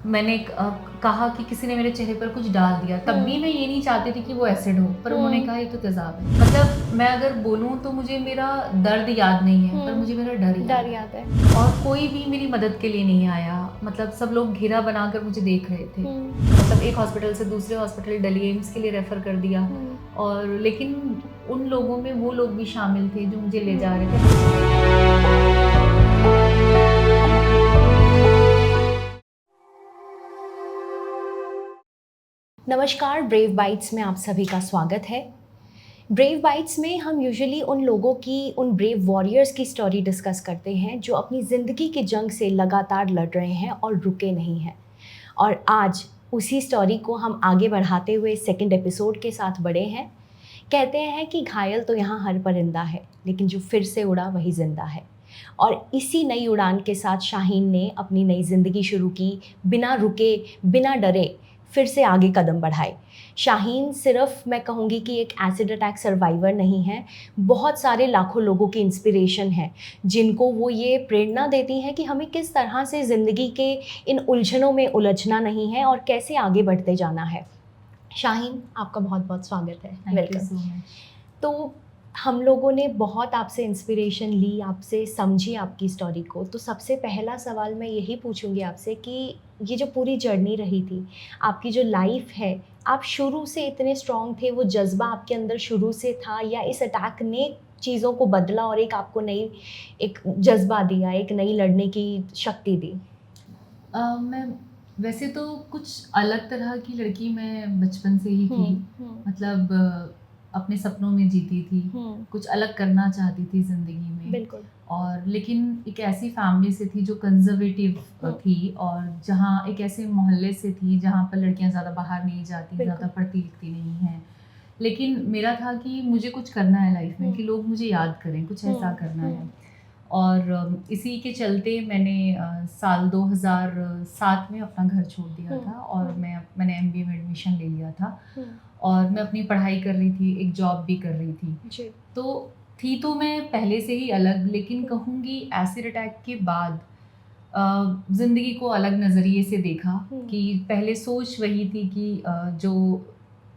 मैंने कहा कि किसी ने मेरे चेहरे पर कुछ डाल दिया, तब भी मैं ये नहीं चाहती थी कि वो एसिड हो, पर उन्होंने कहा ये तो तेजाब है। मतलब मैं अगर बोलूँ तो मुझे मेरा दर्द याद नहीं है, पर मुझे मेरा डर याद है। और कोई भी मेरी मदद के लिए नहीं आया, मतलब सब लोग घेरा बनाकर मुझे देख रहे थे। मतलब एक हॉस्पिटल से दूसरे हॉस्पिटल दिल्ली एम्स के लिए रेफ़र कर दिया, और लेकिन उन लोगों में वो लोग भी शामिल थे जो मुझे ले जा रहे थे। नमस्कार, ब्रेव बाइट्स में आप सभी का स्वागत है। ब्रेव बाइट्स में हम यूजुअली उन लोगों की, उन ब्रेव वॉरियर्स की स्टोरी डिस्कस करते हैं जो अपनी ज़िंदगी की जंग से लगातार लड़ रहे हैं और रुके नहीं हैं। और आज उसी स्टोरी को हम आगे बढ़ाते हुए सेकंड एपिसोड के साथ बढ़े हैं। कहते हैं कि घायल तो यहाँ हर परिंदा है, लेकिन जो फिर से उड़ा वही ज़िंदा है। और इसी नई उड़ान के साथ शाहीन ने अपनी नई ज़िंदगी शुरू की, बिना रुके, बिना डरे, फिर से आगे कदम बढ़ाए। शाहीन सिर्फ मैं कहूँगी कि एक एसिड अटैक सर्वाइवर नहीं है, बहुत सारे लाखों लोगों की इंस्पिरेशन है, जिनको वो ये प्रेरणा देती हैं कि हमें किस तरह से ज़िंदगी के इन उलझनों में उलझना नहीं है और कैसे आगे बढ़ते जाना है। शाहीन, आपका बहुत बहुत स्वागत है। वेलकम। तो हम लोगों ने बहुत आपसे इंस्पिरेशन ली, आपसे समझी आपकी स्टोरी को। तो सबसे पहला सवाल मैं यही पूछूंगी आपसे कि ये जो पूरी जर्नी रही थी, आपकी जो लाइफ है, आप शुरू से इतने स्ट्रॉन्ग थे, वो जज्बा आपके अंदर शुरू से था, या इस अटैक ने चीज़ों को बदला और एक आपको नई एक जज्बा दिया, एक नई लड़ने की शक्ति दी? मैं वैसे तो कुछ अलग तरह की लड़की मैं बचपन से ही थी। मतलब अपने सपनों में जीती थी, कुछ अलग करना चाहती थी ज़िंदगी में। बिल्कुल। और लेकिन एक ऐसी फैमिली से थी जो कंज़र्वेटिव थी, और जहाँ एक ऐसे मोहल्ले से थी जहाँ पर लड़कियाँ ज़्यादा बाहर नहीं जाती, ज़्यादा पढ़ती लिखती नहीं हैं। लेकिन मेरा था कि मुझे कुछ करना है लाइफ में, कि लोग मुझे याद करें, कुछ ऐसा करना है। और इसी के चलते मैंने साल 2007 में अपना घर छोड़ दिया था, और मैंने एमबीए में एडमिशन ले लिया था, और मैं अपनी पढ़ाई कर रही थी, एक जॉब भी कर रही थी। तो थी तो मैं पहले से ही अलग, लेकिन कहूँगी एसिड अटैक के बाद ज़िंदगी को अलग नज़रिए से देखा। कि पहले सोच वही थी कि जो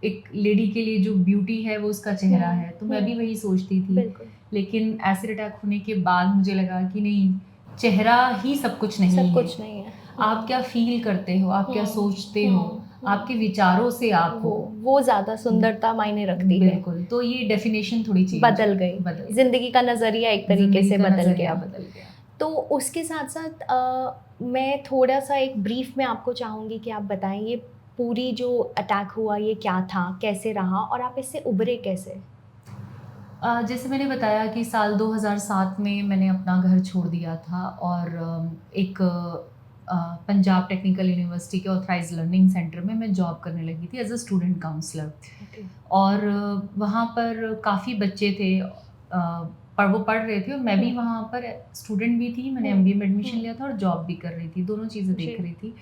एक लेडी के लिए जो ब्यूटी है वो उसका चेहरा है, तो मैं भी वही सोचती थी। लेकिन एसिड अटैक होने के बाद मुझे लगा कि नहीं, चेहरा ही सब कुछ नहीं है। आप क्या फील करते हो, आप क्या सोचते हो, आपके विचारों से आप हो, वो ज़्यादा सुंदरता मायने रखती है। बिल्कुल। तो ये डेफिनेशन थोड़ी चेंज बदल गई, ज़िंदगी का नज़रिया एक तरीके से बदल गया। तो उसके साथ साथ मैं थोड़ा सा एक ब्रीफ में आपको चाहूँगी कि आप बताएं, ये पूरी जो अटैक हुआ ये क्या था, कैसे रहा, और आप इससे उभरे कैसे? जैसे मैंने बताया कि साल 2007 में मैंने अपना घर छोड़ दिया था, और एक पंजाब टेक्निकल यूनिवर्सिटी के ऑथराइज्ड लर्निंग सेंटर में मैं जॉब करने लगी थी एज अ स्टूडेंट काउंसलर। और वहाँ पर काफ़ी बच्चे थे, पर वो पढ़ रहे थे, और मैं भी वहाँ पर स्टूडेंट भी थी। मैंने एमबीए में एडमिशन लिया था और जॉब भी कर रही थी, दोनों चीज़ें देख रही थी।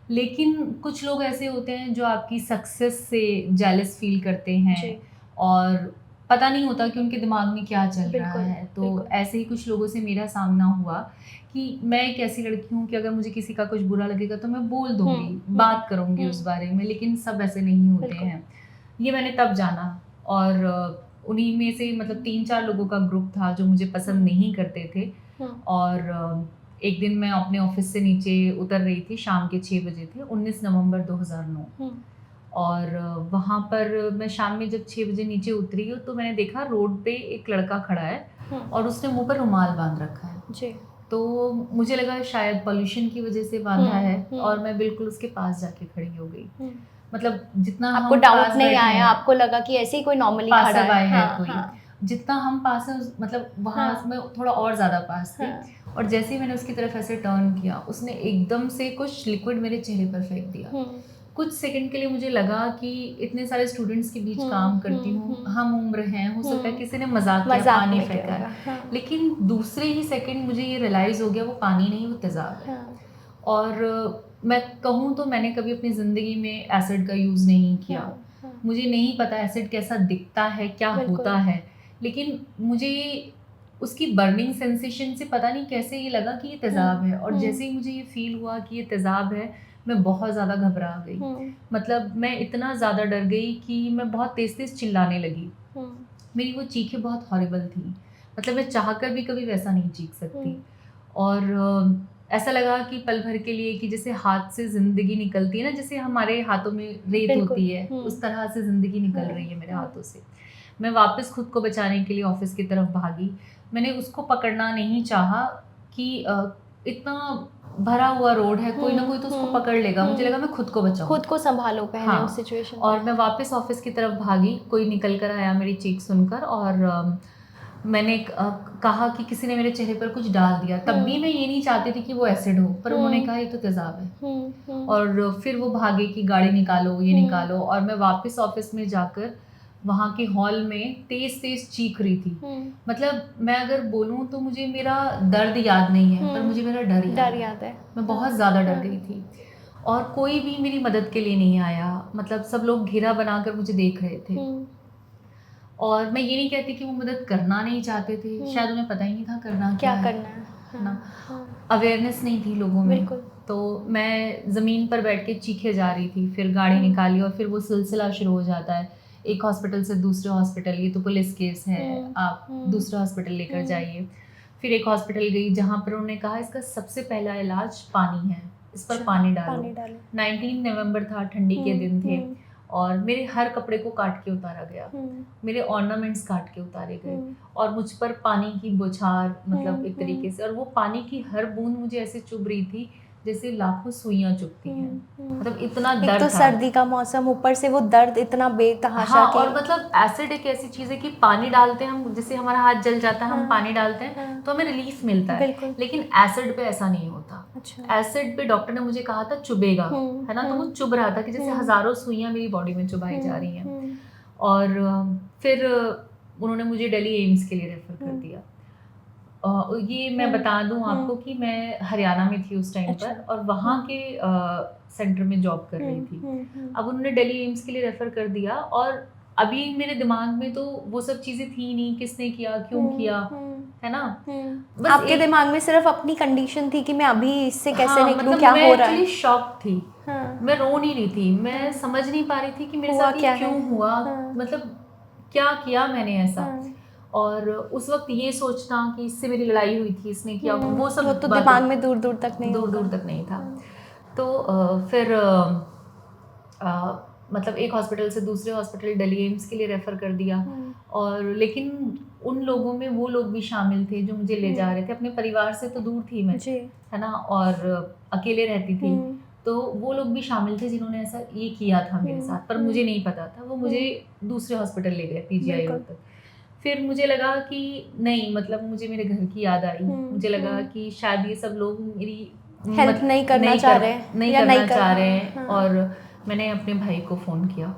लेकिन कुछ लोग ऐसे होते हैं जो आपकी सक्सेस से जेलस फील करते हैं, और पता नहीं होता कि उनके दिमाग में क्या चल रहा है। तो ऐसे ही कुछ लोगों से मेरा सामना हुआ कि मैं एक ऐसी लड़की हूँ कि अगर मुझे किसी का कुछ बुरा लगेगा तो मैं बोल दूँगी, बात करूँगी उस बारे में, लेकिन सब ऐसे नहीं होते हैं। ये मैंने तब जाना, और उन्हीं में से मतलब 3-4 लोगों का ग्रुप था जो मुझे पसंद नहीं करते थे। और एक दिन मैं अपने ऑफिस से नीचे उतर रही थी, शाम के 6 बजे थे, 19 नवंबर 2009। और वहाँ पर मैं शाम में जब 6 बजे नीचे उतरी हूँ, तो मैंने देखा रोड पे एक लड़का खड़ा है, और उसने मुँह पर रुमाल बांध रखा है। तो मुझे लगा शायद पॉल्यूशन की वजह से बांधा है, और मैं बिल्कुल उसके पास जाके खड़ी हो गई। मतलब जितना आपको डाउट नहीं आया, आपको लगा कि ऐसे ही कोई नॉर्मली खड़ा है? कोई। जितना हम पास है मतलब वहाँ मैं थोड़ा और ज़्यादा पास थी। और जैसे ही मैंने उसकी तरफ ऐसे टर्न किया, उसने एकदम से कुछ लिक्विड मेरे चेहरे पर फेंक दिया। कुछ सेकंड के लिए मुझे लगा कि इतने सारे स्टूडेंट्स के बीच काम करती हूँ, हम उम्र हैं, हो सकता है किसी ने मजाक किया, पानी फेंका है। लेकिन दूसरे ही सेकंड मुझे ये रियलाइज़ हो गया वो पानी नहीं, वो तेज़ाब है। और मैं कहूँ तो मैंने कभी अपनी ज़िंदगी में एसिड का यूज़ नहीं किया। मुझे नहीं पता एसिड कैसा दिखता है, क्या होता है, लेकिन मुझे उसकी बर्निंग सेंसेशन से पता नहीं कैसे ये लगा कि ये तेज़ाब है। और जैसे ही मुझे ये फ़ील हुआ कि ये तेज़ाब है, मैं बहुत ज़्यादा घबरा गई। मतलब मैं इतना ज़्यादा डर गई कि मैं बहुत तेज़-तेज़ चिल्लाने लगी। मेरी वो चीखें बहुत हॉरिबल थी। मतलब मैं चाहकर भी कभी वैसा नहीं चीख सकती। और ऐसा लगा कि पल भर के लिए कि जैसे हाथ से ज़िंदगी निकलती है ना, जैसे हमारे हाथों में रेत बिल्कुल। होती है, उस तरह से ज़िंदगी निकल रही है मेरे हाथों से। मैं वापस खुद को बचाने के लिए ऑफ़िस की तरफ भागी। मैंने उसको पकड़ना नहीं चाहा कि इतना भरा हुआ रोड है, कोई ना कोई तो उसको पकड़ लेगा। मुझे लगा मैं खुद को बचाऊँ। खुद को संभालो पहले हाँ, उस सिचुएशन में। और मैं वापस ऑफ़िस की तरफ भागी, कोई निकल कर आया मेरी चीख सुनकर, और मैंने कहा कि किसी ने मेरे चेहरे पर कुछ डाल दिया। तब भी मैं ये नहीं चाहती थी कि वो एसिड हो, पर उन्होंने कहा ये तो तेज़ाब है। और फिर वो भागे कि गाड़ी निकालो, ये निकालो, और मैं वापस ऑफ़िस में जाकर वहाँ के हॉल में तेज़-तेज़ चीख रही थी। मतलब मैं अगर बोलूँ तो मुझे मेरा दर्द याद नहीं है, पर मुझे मेरा डर याद है। मैं बहुत ज़्यादा डर गई थी, और कोई भी मेरी मदद के लिए नहीं आया। मतलब सब लोग घेरा बनाकर मुझे देख रहे थे। और मैं ये नहीं कहती कि वो मदद करना नहीं चाहते थे, शायद उन्हें पता ही नहीं था करना क्या करना है ना। अवेयरनेस नहीं थी लोगों में। तो मैं ज़मीन पर बैठ के चीखे जा रही थी। फिर गाड़ी निकाली, और फिर वो सिलसिला शुरू हो जाता है, एक हॉस्पिटल से दूसरे हॉस्पिटल, ये तो पुलिस केस है, आप दूसरे हॉस्पिटल लेकर जाइए। फिर एक हॉस्पिटल गई जहाँ पर उन्होंने कहा इसका सबसे पहला इलाज पानी है, इस पर पानी डालो। 19 नवंबर था, ठंडी के दिन थे, और मेरे हर कपड़े को काट के उतारा गया, मेरे ऑर्नामेंट्स काट के उतारे गए, और मुझ पर पानी की बौछार, मतलब एक तरीके से, और वो पानी की हर बूंद मुझे ऐसे चुभ रही थी जैसे लाखों सुइयां चुभती हैं। मतलब इतना एक दर्द तो था। सर्दी का मौसम, ऊपर से वो दर्द इतना बेतहाशा हाँ, कि और मतलब एसिड एक ऐसी चीज़ है कि पानी डालते हैं हम, जैसे हमारा हाथ जल जाता है, हम पानी डालते हैं तो हमें रिलीफ मिलता है, लेकिन एसिड पे ऐसा नहीं होता। एसिड पे डॉक्टर ने मुझे कहा था चुभेगा, है ना, तो वो चुभ रहा था कि जैसे हजारों सुइयां मेरी बॉडी में चुभाई जा रही हैं। और फिर उन्होंने मुझे दिल्ली एम्स के लिए रेफर कर दिया। ये मैं बता दूं आपको कि मैं हरियाणा में थी उस टाइम पर, और वहाँ के सेंटर में जॉब कर रही थी। अब उन्होंने दिल्ली एम्स के लिए रेफर कर दिया, और अभी मेरे दिमाग में तो वो सब चीज़ें थी नहीं, किसने किया, क्यों किया, है ना। बस आपके दिमाग में सिर्फ अपनी कंडीशन थी कि मैं अभी इससे कैसे निकलूं, मतलब क्या मैं हो रहा है। एक्चुअली शॉक थी। मैं रो नहीं रही थी, मैं समझ नहीं पा रही थी कि मेरे साथ ये क्यों हुआ, मतलब क्या किया मैंने ऐसा। और उस वक्त ये सोचना कि इससे मेरी लड़ाई हुई थी, इसने किया, वो सब वो तो दिमाग में दूर दूर तक नहीं था। तो फिर मतलब एक हॉस्पिटल से दूसरे हॉस्पिटल दिल्ली एम्स के लिए रेफ़र कर दिया। और लेकिन उन लोगों में वो लोग भी शामिल थे जो मुझे ले जा रहे थे। अपने परिवार से तो दूर थी मैं, है ना, और अकेले रहती थी। तो वो लोग भी शामिल थे जिन्होंने ऐसा ये किया था मेरे साथ, पर मुझे नहीं पता था। वो मुझे दूसरे हॉस्पिटल ले गए, पीजीआई रोड तक। फिर मुझे लगा कि नहीं, मतलब मुझे मेरे घर की याद आई। मुझे लगा कि शायद ये सब लोग मेरी हेल्प नहीं करना चाह रहे हैं। और मैंने अपने भाई को फ़ोन किया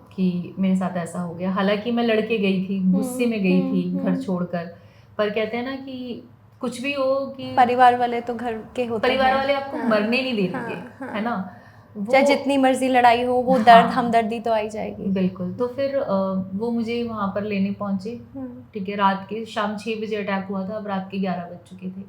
कि मेरे साथ ऐसा हो गया। हालांकि मैं लड़के गई थी, गुस्से में गई थी घर छोड़कर, पर कहते हैं ना कि कुछ भी हो कि परिवार वाले तो घर के होते हैं, परिवार वाले आपको मरने नहीं देंगे, है ना। चाहे जितनी मर्जी लड़ाई हो, वो दर्द हमदर्दी तो आई जाएगी। बिल्कुल। तो फिर वो मुझे वहाँ पर लेने पहुँचे। ठीक है, रात के शाम 6 बजे अटैक हुआ था, अब रात के 11 बज चुके थे।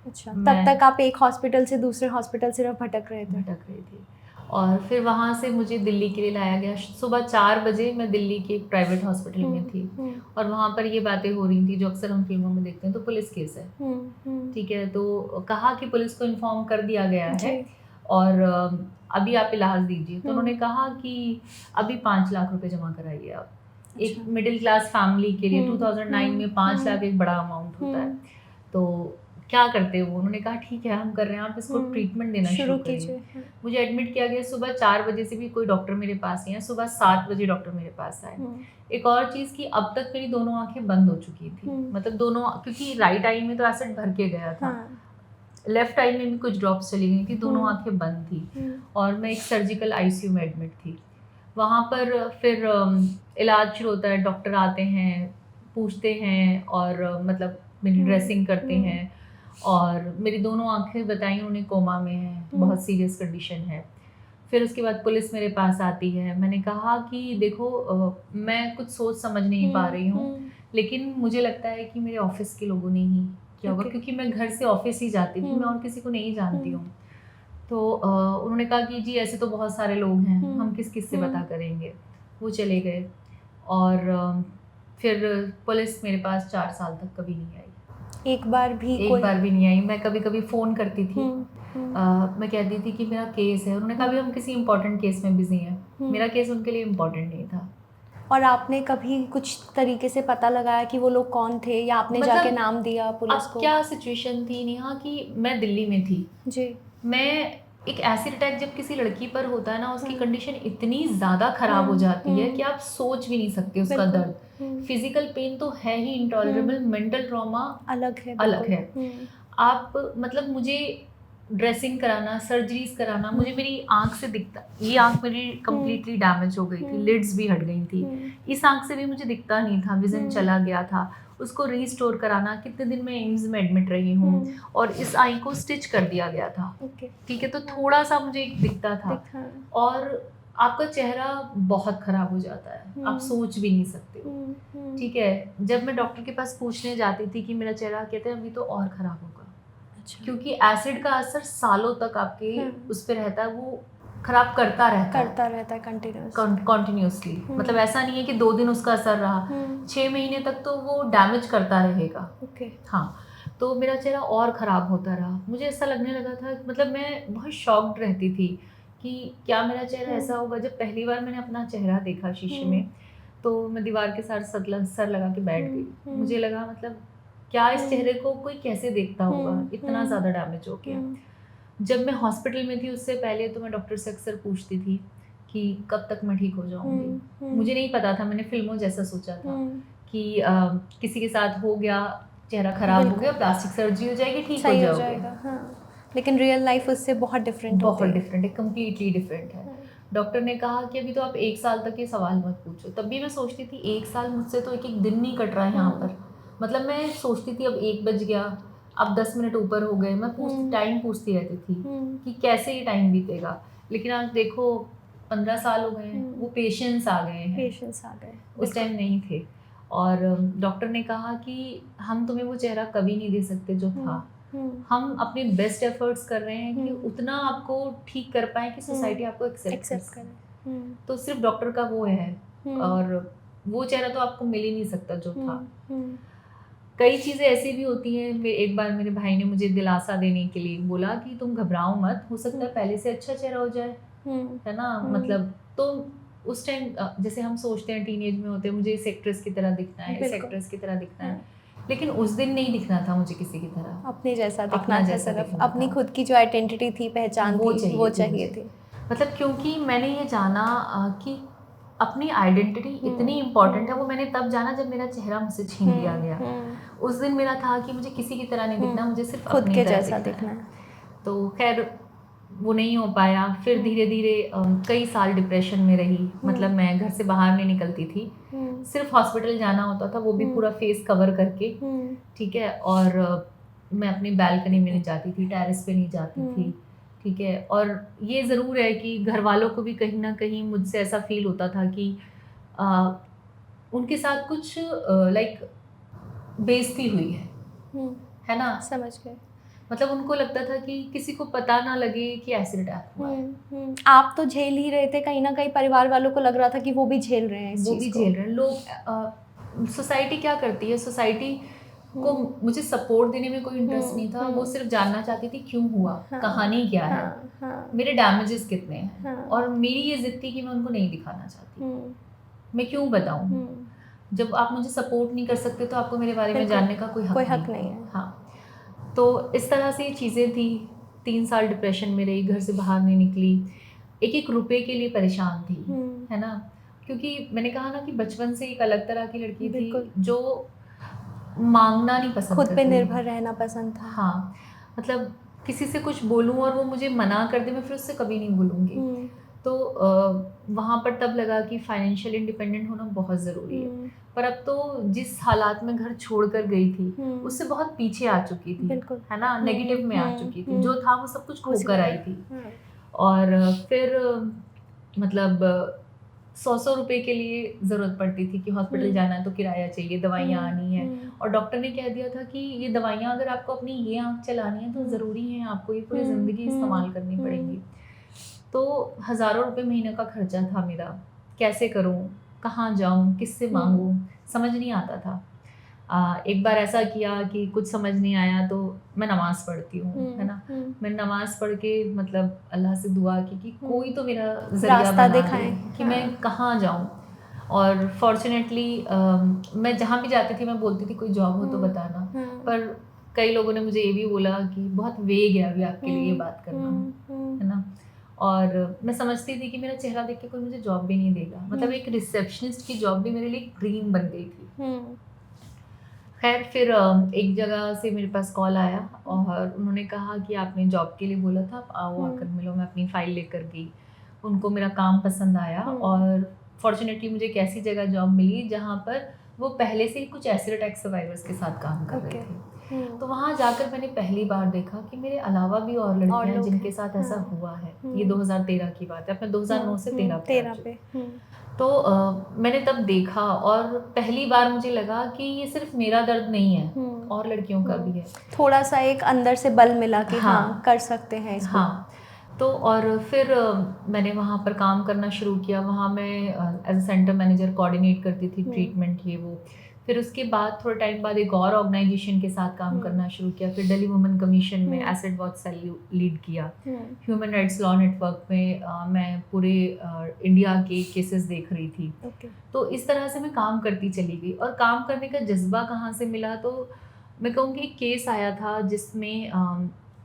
अच्छा, तब तक आप एक हॉस्पिटल से दूसरे हॉस्पिटल सिर्फ भटक रहे थे। और फिर वहाँ से मुझे दिल्ली के लिए लाया गया। सुबह 4 बजे मैं दिल्ली के एक प्राइवेट हॉस्पिटल में थी, और वहाँ पर ये बातें हो रही थी जो अक्सर हम फिल्मों में देखते हैं। तो पुलिस केस है, ठीक है, तो कहा कि पुलिस को इन्फॉर्म कर दिया गया है, और अभी आप इलाज दीजिए। तो उन्होंने कहा कि अभी 5 लाख रुपए जमा कराइए आप। एक मिडिल क्लास फैमिली के लिए 2009 में 5 लाख एक बड़ा अमाउंट होता है। तो क्या करते हो? उन्होंने कहा ठीक है, हम कर रहे हैं, आप इसको ट्रीटमेंट देना शुरू कीजिए। मुझे एडमिट किया गया। सुबह 4 बजे से भी कोई डॉक्टर मेरे पास नहीं है, सुबह 7 बजे डॉक्टर मेरे पास आए। एक और चीज़ कि अब तक मेरी दोनों आंखें बंद हो चुकी थी, मतलब दोनों, क्योंकि राइट आई में तो एसिड भर के गया था, लेफ्ट आई में भी कुछ ड्रॉप्स चली गई थी, दोनों आंखें बंद थी, और मैं एक सर्जिकल आईसीयू में एडमिट थी। वहाँ पर फिर इलाज शुरू होता है, डॉक्टर आते हैं, पूछते हैं, और मतलब मेरी ड्रेसिंग करते हैं, और मेरी दोनों आंखें बताई उन्होंने कोमा में है, बहुत सीरियस कंडीशन है। फिर उसके बाद पुलिस मेरे पास आती है। मैंने कहा कि देखो मैं कुछ सोच समझ नहीं पा रही हूँ, लेकिन मुझे लगता है कि मेरे ऑफिस के लोगों ने ही किया होगा, क्योंकि मैं घर से ऑफिस ही जाती थी, मैं और किसी को नहीं जानती हूँ। तो उन्होंने कहा कि जी ऐसे तो बहुत सारे लोग हैं, हम किस किस से पता करेंगे। वो चले गए और फिर पुलिस मेरे पास 4 साल तक कभी नहीं आई। एक बार भी एक बार भी नहीं आई। मैं कभी कभी फ़ोन करती थी, मैं कहती थी कि मेरा केस है। उन्होंने कहा भी हम किसी इम्पोर्टेंट केस में बिजी हैं। मेरा केस उनके लिए इम्पोर्टेंट नहीं था। और आपने कभी कुछ तरीके से पता लगाया कि वो लोग कौन थे, या आपने मतलब जाके नाम दिया पुलिस अब को? क्या सिचुएशन थी नेहा कि मैं दिल्ली में थी जी। मैं एक एसिड अटैक जब किसी लड़की पर होता है ना, उसकी कंडीशन इतनी ज़्यादा ख़राब हो जाती है कि आप सोच भी नहीं सकते उसका दर्द। फिजिकल पेन तो है ही इंटॉलरेबल, मेंटल ट्रॉमा अलग है, अलग है। आप मतलब मुझे ड्रेसिंग कराना, सर्जरीज कराना, मुझे मेरी आंख से दिखता, ये आंख मेरी कम्प्लीटली डैमेज हो गई थी, लिड्स भी हट गई थी, इस आंख से भी मुझे दिखता नहीं था, विजन चला गया था। उसको रीस्टोर कराना, कितने दिन मैं एम्स में एडमिट रही हूँ, और इस आई को स्टिच कर दिया गया था। ठीक है, तो थोड़ा सा मुझे दिखता था, और आपका चेहरा बहुत खराब हो जाता है, आप सोच भी नहीं सकते हो। ठीक है, जब मैं डॉक्टर के पास पूछने जाती थी कि मेरा चेहरा, कहते हैं अभी तो और खराब होगा। क्योंकि एसिड का असर सालों तक आपके उस पर रहता है, वो खराब करता रहता है कंटिन्यूसली। मतलब ऐसा नहीं है कि 2 दिन उसका असर रहा, 6 महीने तक तो वो डैमेज करता रहेगा। हाँ, तो मेरा चेहरा और ख़राब होता रहा। मुझे ऐसा लगने लगा था, मतलब मैं बहुत शॉक्ड रहती थी कि क्या मेरा चेहरा ऐसा होगा। जब पहली बार मैंने अपना चेहरा देखा शीशे में, तो मैं दीवार के साथ सर लगा के बैठ गई। मुझे लगा मतलब क्या इस चेहरे को कोई कैसे देखता होगा, इतना ज़्यादा डैमेज हो गया। जब मैं हॉस्पिटल में थी उससे पहले तो मैं डॉक्टर से अक्सर पूछती थी कि कब तक मैं ठीक हो जाऊंगी। मुझे नहीं पता था, मैंने फिल्मों जैसा सोचा था कि किसी के साथ हो गया, चेहरा खराब हो गया, प्लास्टिक सर्जरी हो जाएगी, ठीक हो जाओगे। लेकिन रियल लाइफ उससे बहुत डिफरेंट है, कम्प्लीटली डिफरेंट है। डॉक्टर ने कहा कि अभी तो आप 1 साल तक ये सवाल मत पूछो। तब भी मैं सोचती थी 1 साल, मुझसे तो एक एक दिन नहीं कट रहा है यहाँ पर। मतलब मैं सोचती थी अब 1 बज गया, अब 10 मिनट ऊपर हो गए, मैं टाइम पूछती रहती थी कि कैसे ये टाइम बीतेगा। लेकिन आज देखो 15 साल हो गए हैं, वो पेशेंस आ गए, उस टाइम नहीं थे। और डॉक्टर ने कहा कि हम तुम्हें वो चेहरा कभी नहीं दे सकते जो था, हम अपने बेस्ट एफर्ट्स कर रहे हैं कि उतना आपको ठीक कर पाए कि सोसाइटी आपको एक्सेप्ट करे। तो सिर्फ डॉक्टर का वो है, और वो चेहरा तो आपको मिल ही नहीं सकता जो था। कई चीज़ें ऐसी भी होती हैं। एक बार मेरे भाई ने मुझे दिलासा देने के लिए बोला कि तुम घबराओ मत, हो सकता है पहले से अच्छा चेहरा हो जाए, है ना। मतलब तो उस टाइम जैसे हम सोचते हैं टीनेज में होते हैं, मुझे इस एक्ट्रेस की तरह दिखना है, इस एक्ट्रेस की तरह दिखना है, लेकिन उस दिन नहीं दिखना था मुझे किसी की तरह, अपने जैसा दिखना था, सिर्फ अपनी खुद की जो आइडेंटिटी थी, पहचान थी, वो चाहिए थी। मतलब क्योंकि मैंने ये जाना कि अपनी आइडेंटिटी इतनी इम्पॉर्टेंट है, वो मैंने तब जाना जब मेरा चेहरा मुझसे छीन लिया गया। उस दिन मेरा था कि मुझे किसी की तरह नहीं दिखना, मुझे सिर्फ खुद के जैसा दिखना है। तो खैर वो नहीं हो पाया। फिर धीरे धीरे कई साल डिप्रेशन में रही। मतलब मैं घर से बाहर नहीं निकलती थी, सिर्फ हॉस्पिटल जाना होता था, वो भी पूरा फेस कवर करके। ठीक है, और मैं अपनी बालकनी में नहीं जाती थी, टेरेस पे नहीं जाती थी। ठीक है, और ये ज़रूर है कि घर वालों को भी कहीं ना कहीं मुझसे ऐसा फील होता था कि उनके साथ कुछ लाइक बेइज्जती हुई है ना। समझ गए। मतलब उनको लगता था कि किसी को पता ना लगे कि एसिड अटैक हुआ है। आप तो झेल ही रहे थे, कहीं ना कहीं परिवार वालों को लग रहा था कि वो भी झेल रहे हैं, वो भी झेल रहे हैं। लोग, सोसाइटी क्या करती है, सोसाइटी को मुझे सपोर्ट देने में कोई इंटरेस्ट नहीं था। वो सिर्फ जानना चाहती थी क्यों हुआ, कहानी क्या है, मेरे डैमेजेस कितने हैं। और मेरी ये जिद थी कि मैं उनको नहीं दिखाना चाहती, मैं क्यों बताऊं। जब आप मुझे सपोर्ट नहीं कर सकते तो आपको मेरे बारे में जानने का कोई हक नहीं है। हाँ, तो इस तरह से चीज़ें थी। 3 साल डिप्रेशन में रही, घर से बाहर नहीं निकली, एक एक रुपए के लिए परेशान थी, है ना। क्योंकि मैंने कहा ना कि बचपन से एक अलग तरह की लड़की थी जो मांगना नहीं पसंद, खुद पे निर्भर रहना पसंद था। हाँ, मतलब किसी से कुछ बोलूं और वो मुझे मना कर दे, मैं फिर उससे कभी नहीं बोलूँगी। तो वहाँ पर तब लगा कि फाइनेंशियल इंडिपेंडेंट होना बहुत ज़रूरी है। पर अब तो जिस हालात में घर छोड़कर गई थी उससे बहुत पीछे आ चुकी थी, है ना, नेगेटिव में आ चुकी थी। जो था वो सब कुछ खोकर आई थी। और फिर मतलब 100-100 रुपए के लिए ज़रूरत पड़ती थी कि हॉस्पिटल जाना है तो किराया चाहिए, दवाइयाँ आनी है, और डॉक्टर ने कह दिया था कि ये दवाइयाँ अगर आपको अपनी ये आँख चलानी है तो ज़रूरी है, आपको ये पूरी ज़िंदगी इस्तेमाल करनी पड़ेगी। तो हज़ारों रुपए महीने का खर्चा था मेरा, कैसे करूँ? कहाँ जाऊँ? किससे माँगूँ? समझ नहीं आता था। एक बार ऐसा किया कि कुछ समझ नहीं आया तो मैं नमाज़ पढ़ती हूँ, है ना? मैंने नमाज़ पढ़ के मतलब अल्लाह से दुआ की कि कोई तो मेरा ज़रिया रास्ता बना दे दिखाएँ। कि मैं कहाँ जाऊँ। और फ़ॉर्च्युनेटली मैं जहाँ भी जाती थी मैं बोलती थी कोई जॉब हो तो बताना। पर कई लोगों ने मुझे ये भी बोला कि बहुत वेग है अभी आपके लिए ये बात करना, है ना? और मैं समझती थी कि मेरा चेहरा देख के कोई मुझे जॉब भी नहीं देगा। मतलब एक रिसेप्शनिस्ट की जॉब भी मेरे लिए एक ड्रीम बन गई थी। खैर फिर एक जगह से मेरे पास कॉल आया और उन्होंने कहा कि आपने जॉब के लिए बोला था, आप आओ आकर मिलो। मैं अपनी फ़ाइल लेकर गई। उनको मेरा काम पसंद आया और फ़ॉर्च्युनेटली मुझे एक ऐसी जगह जॉब मिली जहाँ पर वो पहले से ही कुछ एसिड अटैक सर्वाइवर्स के साथ काम कर रहे थे। तो वहाँ जाकर मैंने पहली बार देखा कि मेरे अलावा भी और लड़कियाँ हैं जिनके साथ ऐसा हुआ है। ये 2013 की बात है, अब मैं 2009 से 13 पे आ चुकी। तो मैंने तब देखा और पहली बार मुझे लगा कि ये सिर्फ मेरा दर्द नहीं है, और लड़कियों का भी है। थोड़ा-सा एक अंदर से बल मिला कि हाँ, कर सकते हैं इसको। हाँ, तो और फिर मैंने वहाँ पर काम करना शुरू किया। वहाँ मैं as a centre manager coordinate करती थी ट्रीटमेंट ये वो। फिर उसके बाद थोड़े टाइम बाद एक और ऑर्गेनाइजेशन के साथ काम करना शुरू किया। फिर दिल्ली वुमेन कमीशन में एसिड वॉच सेल लीड किया। ह्यूमन राइट्स लॉ नेटवर्क में मैं पूरे इंडिया के केसेस देख रही थी। तो इस तरह से मैं काम करती चली गई और काम करने का जज़्बा कहाँ से मिला, तो मैं कहूँगी एक केस आया था जिसमें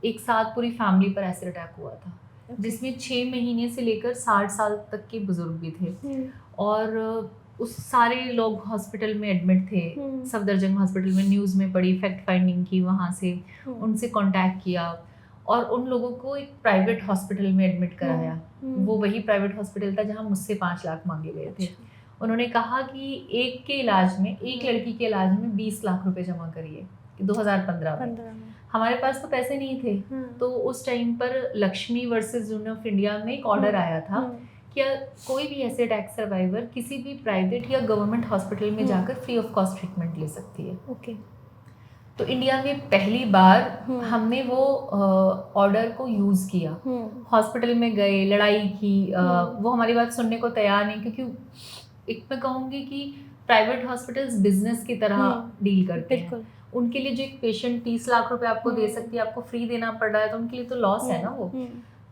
एक साथ पूरी फैमिली पर एसिड अटैक हुआ था, जिसमें 6 महीने से लेकर 60 साल तक के बुजुर्ग भी थे। और उस सारे लोग हॉस्पिटल में एडमिट थे। सफदरजंग हॉस्पिटल में न्यूज़ में पड़ी, फैक्ट फाइंडिंग की, वहाँ से उनसे कांटेक्ट किया और उन लोगों को एक प्राइवेट हॉस्पिटल में एडमिट कराया। वो वही प्राइवेट हॉस्पिटल था जहाँ मुझसे 5 लाख मांगे गए थे। उन्होंने कहा कि एक के इलाज में, एक लड़की के इलाज में 20 लाख रुपए जमा करिए, 2015 में। हमारे पास तो पैसे नहीं थे। तो उस टाइम पर Lakshmi versus union of India में एक ऑर्डर आया था कि कोई भी ऐसे अटैक सर्वाइवर किसी भी प्राइवेट या गवर्नमेंट हॉस्पिटल में जाकर फ्री ऑफ कॉस्ट ट्रीटमेंट ले सकती है। तो इंडिया में पहली बार हमने वो ऑर्डर को यूज़ किया। हॉस्पिटल में गए, लड़ाई की, वो हमारी बात सुनने को तैयार नहीं, क्योंकि एक मैं कहूँगी कि प्राइवेट हॉस्पिटल्स बिजनेस की तरह डील करते हैं। उनके लिए जो एक पेशेंट 30 लाख रुपए आपको दे सकती है, आपको फ्री देना पड़ रहा है, तो उनके लिए तो लॉस है ना वो।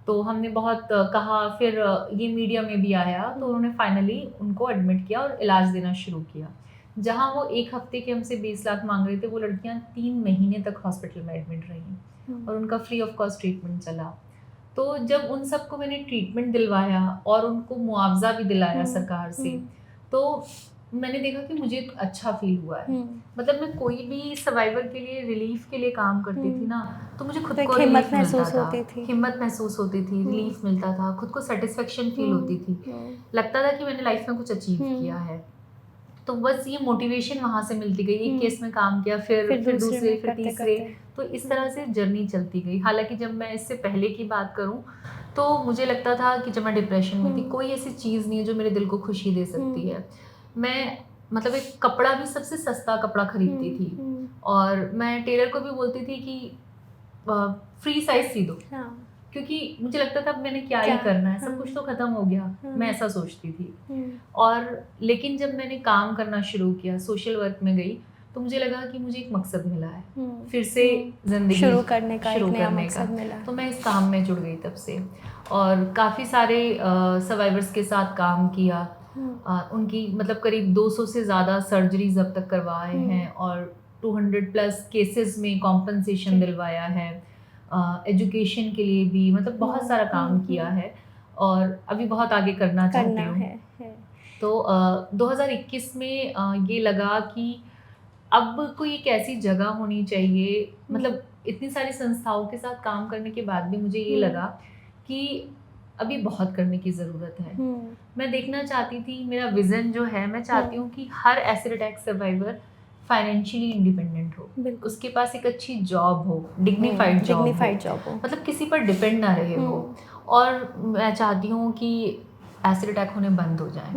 तो हमने बहुत कहा, फिर ये मीडिया में भी आया, तो उन्होंने फाइनली उनको एडमिट किया और इलाज देना शुरू किया। जहाँ वो 1 हफ्ते के हमसे 20 लाख मांग रहे थे, वो लड़कियाँ 3 महीने तक हॉस्पिटल में एडमिट रहीं और उनका फ्री ऑफ कॉस्ट ट्रीटमेंट चला। तो जब उन सबको मैंने ट्रीटमेंट दिलवाया और उनको मुआवजा भी दिलाया सरकार से, तो मैंने देखा कि मुझे अच्छा फील हुआ है। मतलब मैं कोई भी सर्वाइवर के लिए, रिलीफ के लिए काम करती थी ना, तो मुझे खुद को हिम्मत महसूस होती थी, रिलीफ मिलता था, खुद को सेटिस्फेक्शन फील होती थी, लगता था कि मैंने लाइफ में कुछ अचीव किया है। तो बस ये मोटिवेशन वहाँ से मिलती गई। एक केस में काम किया, फिर दूसरे, फिर तीसरे, तो इस तरह से जर्नी चलती गई। हालांकि जब मैं इससे पहले की बात करूँ तो मुझे लगता था कि जब मैं डिप्रेशन में थी, कोई ऐसी चीज़ नहीं है जो मेरे दिल को खुशी दे सकती है। मैं मतलब एक कपड़ा भी सबसे सस्ता कपड़ा खरीदती थी और मैं टेलर को भी बोलती थी कि फ्री साइज सी दो, क्योंकि मुझे लगता था अब मैंने क्या ही करना है, सब कुछ तो खत्म हो गया, मैं ऐसा सोचती थी। और लेकिन जब मैंने काम करना शुरू किया, सोशल वर्क में गई, तो मुझे लगा कि मुझे एक मकसद मिला है, फिर से जिंदगी शुरू करने का एक नया मकसद मिला। तो मैं इस काम में जुड़ गई तब से और काफ़ी सारे सर्वाइवर्स के साथ काम किया। उनकी मतलब करीब 200 से ज़्यादा सर्जरीज अब तक करवाए हैं और 200+ केसेस में कॉम्पनसेशन दिलवाया है। एजुकेशन के लिए भी मतलब बहुत सारा काम किया है और अभी बहुत आगे करना चाहती हूँ। तो 2021 में ये लगा कि अब कोई एक ऐसी जगह होनी चाहिए, मतलब इतनी सारी संस्थाओं के साथ काम करने के बाद भी मुझे ये लगा कि अभी बहुत करने की ज़रूरत है। मैं देखना चाहती थी, मेरा विज़न जो है, मैं चाहती हूँ कि हर acid attack survivor financially independent हो, उसके पास एक अच्छी जॉब हो, डिग्निफाइड जॉब हो, मतलब किसी पर डिपेंड ना रहे हो। और मैं चाहती हूँ कि एसिड अटैक होने बंद हो जाएं।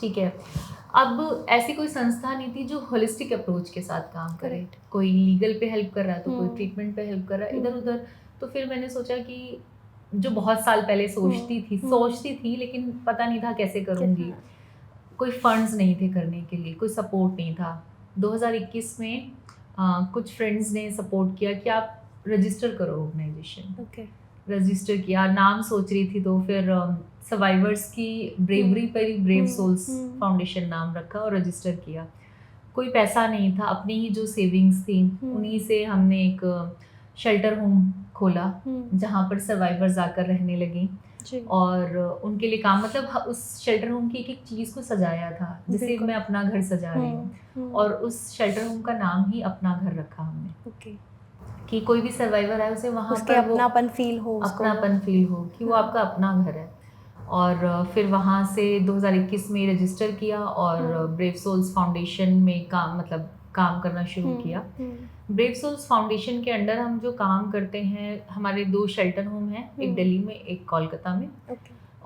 ठीक है, अब ऐसी कोई संस्था नहीं थी जो होलिस्टिक अप्रोच के साथ काम करे। Correct. कोई लीगल पे हेल्प कर रहा है तो कोई हम्म। ट्रीटमेंट पे हेल्प कर रहा है, हम्म। इधर उधर। तो फिर मैंने सोचा कि जो बहुत साल पहले सोचती थी लेकिन पता नहीं था कैसे करूँगी। कोई फंड्स नहीं थे करने के लिए, कोई सपोर्ट नहीं था। 2021 में कुछ फ्रेंड्स ने सपोर्ट किया कि आप रजिस्टर करो ऑर्गेनाइजेशन। ओके। रजिस्टर किया, नाम सोच रही थी तो फिर सर्वाइवर्स की ब्रेवरी पर ही ब्रेव सोल्स फाउंडेशन नाम रखा और रजिस्टर किया। कोई पैसा नहीं था, अपनी ही जो सेविंग्स थी उन्हीं से हमने एक शेल्टर होम खोला जहाँ पर सर्वाइवर्स आकर रहने लगी। और उनके लिए काम, मतलब उस शेल्टर होम की एक एक चीज़ को सजाया था, जैसे मैं अपना घर सजा रही हूँ। और उस शेल्टर होम का नाम ही अपना घर रखा हमने। कि कोई भी सर्वाइवर है उसे वहाँ पर अपनापन फील हो कि वो आपका अपना घर है। और फिर वहाँ से 2021 में रजिस्टर किया और ब्रेव सोल्स फाउंडेशन में काम करना शुरू किया। ब्रेव सोल्स फाउंडेशन के अंडर हम जो काम करते हैं, हमारे 2 शेल्टर होम हैं, एक दिल्ली में एक कोलकाता में।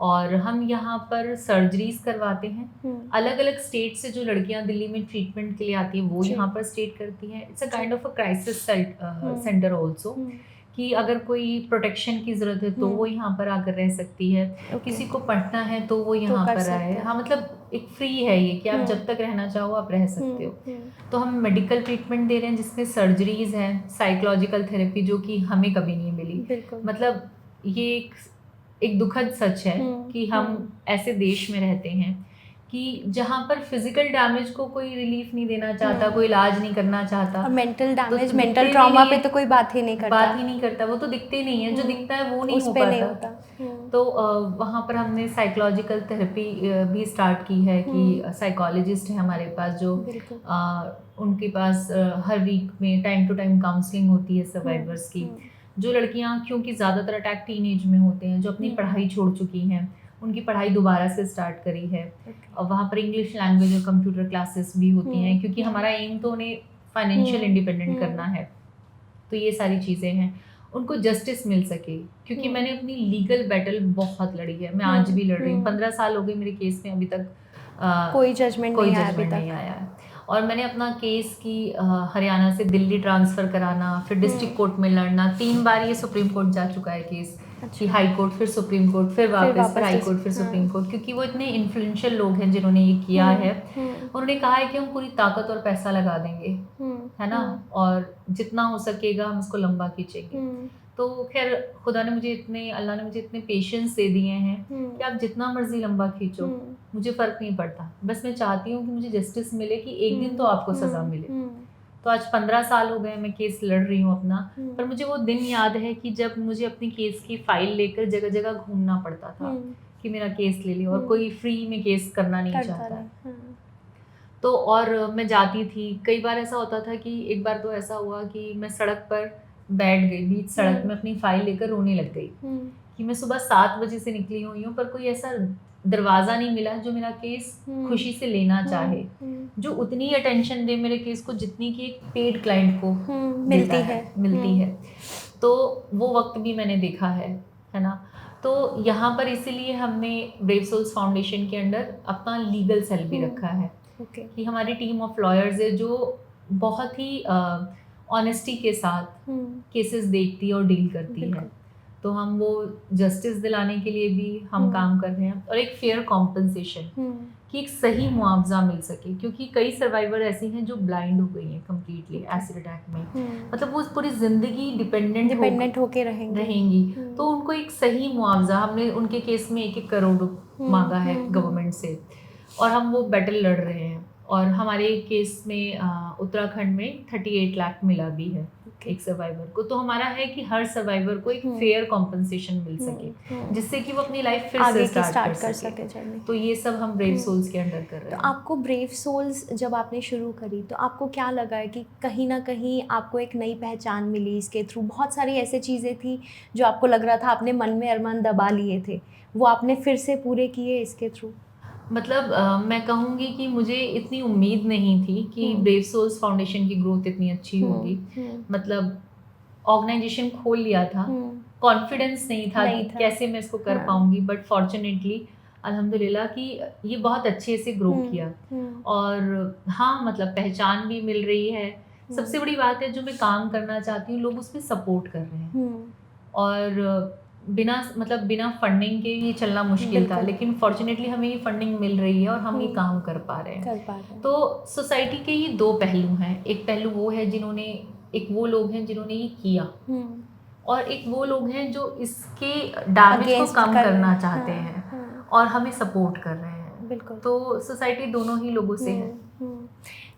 और हम यहाँ पर सर्जरीज करवाते हैं। अलग अलग स्टेट से जो लड़कियाँ दिल्ली में ट्रीटमेंट के लिए आती हैं वो यहाँ पर स्टे करती हैं। It's a kind of a crisis centre also, कि अगर कोई प्रोटेक्शन की ज़रूरत है तो वो यहाँ पर आकर रह सकती है। किसी को पढ़ना है तो वो यहाँ पर आए। हाँ, मतलब एक फ्री है ये कि आप जब तक रहना चाहो आप रह सकते हो। तो हम मेडिकल ट्रीटमेंट दे रहे हैं जिसमें सर्जरीज हैं, साइकोलॉजिकल थेरेपी जो कि हमें कभी नहीं मिली। मतलब ये एक दुखद सच है कि हम ऐसे देश में रहते हैं कि जहाँ पर फिजिकल डैमेज को कोई रिलीफ नहीं देना चाहता, कोई इलाज नहीं करना चाहता। और मेंटल डैमेज, मेंटल ट्रॉमा पे तो कोई बात ही नहीं करता। वो तो दिखते नहीं है, जो दिखता है वो नहीं हो पाता। तो वहाँ पर हमने साइकोलॉजिकल थेरेपी भी स्टार्ट की है कि साइकोलॉजिस्ट है हमारे पास जो उनके पास हर वीक में टाइम टू टाइम काउंसलिंग होती है सर्वाइवर्स की। जो लड़कियां, क्योंकि ज़्यादातर अटैक टीनेज में होते हैं, जो अपनी पढ़ाई छोड़ चुकी हैं, उनकी पढ़ाई दोबारा से स्टार्ट करी है। और वहाँ पर इंग्लिश लैंग्वेज और कंप्यूटर क्लासेस भी होती हैं, क्योंकि हमारा एम तो उन्हें फाइनेंशियल इंडिपेंडेंट करना है। तो ये सारी चीज़ें हैं, उनको जस्टिस मिल सके। क्योंकि मैंने अपनी लीगल बैटल बहुत लड़ी है, मैं आज भी लड़ रही हूँ। 15 साल हो गए मेरे केस में, अभी तक कोई जजमेंट नहीं आया है। और मैंने अपना केस की हरियाणा से दिल्ली ट्रांसफ़र कराना, फिर डिस्ट्रिक्ट कोर्ट में लड़ना, 3 बार ये सुप्रीम कोर्ट जा चुका है केस। कि हाई कोर्ट, फिर सुप्रीम कोर्ट, फिर वापस हाई कोर्ट, फिर सुप्रीम कोर्ट। क्योंकि वो इतने इन्फ्लुएंशियल लोग हैं जिन्होंने ये किया है। उन्होंने कहा है कि हम पूरी ताकत और पैसा लगा देंगे, है ना, और जितना हो सकेगा हम इसको लंबा खींचेंगे। तो खैर अल्लाह ने मुझे इतने पेशेंस दे दिए हैं कि आप जितना मर्जी लंबा खींचो, मुझे फ़र्क नहीं पड़ता। बस मैं चाहती हूँ कि मुझे जस्टिस मिले, कि एक दिन तो आपको सज़ा मिले। तो आज 15 साल हो गए मैं केस लड़ रही हूँ अपना। पर मुझे वो दिन याद है कि जब मुझे अपनी केस की फाइल लेकर जगह जगह घूमना पड़ता था कि मेरा केस ले लिया, और कोई फ्री में केस करना नहीं चाहता। तो और मैं जाती थी, कई बार ऐसा होता था कि एक बार तो ऐसा हुआ कि मैं सड़क पर बैठ गई, बीच सड़क में अपनी फाइल लेकर रोने लग गई कि मैं सुबह 7 बजे से निकली हुई हूँ, पर कोई ऐसा दरवाज़ा नहीं मिला जो मेरा केस खुशी से लेना चाहे, जो उतनी अटेंशन दे मेरे केस को जितनी कि एक पेड क्लाइंट को मिलती है। तो वो वक्त भी मैंने देखा है ना। तो यहाँ पर इसीलिए हमने ब्रेव सोल्स फाउंडेशन के अंडर अपना लीगल सेल भी रखा है। कि हमारी टीम ऑफ लॉयर्स है जो बहुत ही ऑनेस्टी के साथ केसेस देखती है और डील करती है। तो हम वो जस्टिस दिलाने के लिए भी हम काम कर रहे हैं, और एक फेयर कॉम्पनसेशन, कि एक सही मुआवजा मिल सके। क्योंकि कई सर्वाइवर ऐसी हैं जो ब्लाइंड हो गई हैं कम्प्लीटली एसिड अटैक में, मतलब वो पूरी ज़िंदगी डिपेंडेंट होके रहेंगी। तो उनको एक सही मुआवजा, हमने उनके केस में 1-1 करोड़ मांगा है गवर्नमेंट से, और हम वो बैटल लड़ रहे हैं। और हमारे केस में उत्तराखंड में 38 लाख मिला भी है एक सर्वाइवर को। तो हमारा है कि हर सर्वाइवर को एक फेयर कॉम्पनसेशन मिल सके, जिससे कि वो अपनी लाइफ फिर से स्टार्ट कर सके। तो ये सब हम ब्रेव सोल्स के अंडर कर रहे हैं। तो आपको ब्रेव सोल्स जब आपने शुरू करी तो आपको क्या लगा है कि कहीं ना कहीं आपको एक नई पहचान मिली इसके थ्रू? बहुत सारी ऐसी चीज़ें थी जो आपको लग रहा था आपने मन में अरमान दबा लिए थे, वो आपने फिर से पूरे किए इसके थ्रू? मतलब मैं कहूँगी कि मुझे इतनी उम्मीद नहीं थी कि ब्रेव सोल्स फाउंडेशन की ग्रोथ इतनी अच्छी होगी। मतलब ऑर्गेनाइजेशन खोल लिया था, कॉन्फिडेंस नहीं था कि कैसे मैं इसको कर पाऊँगी, बट फॉर्चुनेटली अल्हम्दुलिल्लाह कि ये बहुत अच्छे से ग्रो किया। और हाँ, मतलब पहचान भी मिल रही है। सबसे बड़ी बात है, जो मैं काम करना चाहती हूँ लोग उसमें सपोर्ट कर रहे हैं। और बिना फंडिंग के ये चलना मुश्किल था, बिल्कुल। लेकिन फॉर्चुनेटली हमें ये फंडिंग मिल रही है और हम ये काम कर पा रहे हैं। तो सोसाइटी के ये दो पहलू हैं। एक पहलू वो है वो लोग हैं जिन्होंने ये किया, और एक वो लोग हैं जो इसके डैमेज को Against कम कर रहे करना हैं। चाहते हाँ, हैं हाँ। और हमें सपोर्ट कर रहे हैं। बिल्कुल। तो सोसाइटी दोनों ही लोगों से है।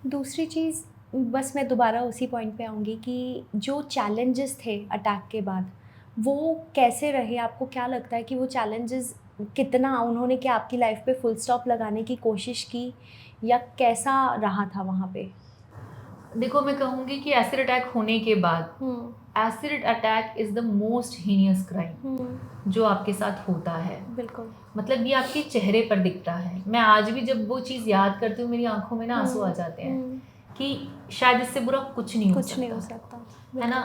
दूसरी चीज़, बस मैं दोबारा उसी पॉइंट पे आऊँगी कि जो चैलेंजेस थे अटैक के बाद, वो कैसे रहे? आपको क्या लगता है कि वो चैलेंजेस कितना उन्होंने, क्या आपकी लाइफ पे फुल स्टॉप लगाने की कोशिश की, या कैसा रहा था वहाँ पे? देखो, मैं कहूँगी कि एसिड अटैक होने के बाद, acid attack is the most heinous crime जो आपके साथ होता है। बिल्कुल। मतलब ये आपके चेहरे पर दिखता है। मैं आज भी जब वो चीज़ याद करती हूँ, मेरी आंखों में ना आंसू आ जाते हैं कि शायद इससे बुरा कुछ नहीं हो सकता, है ना।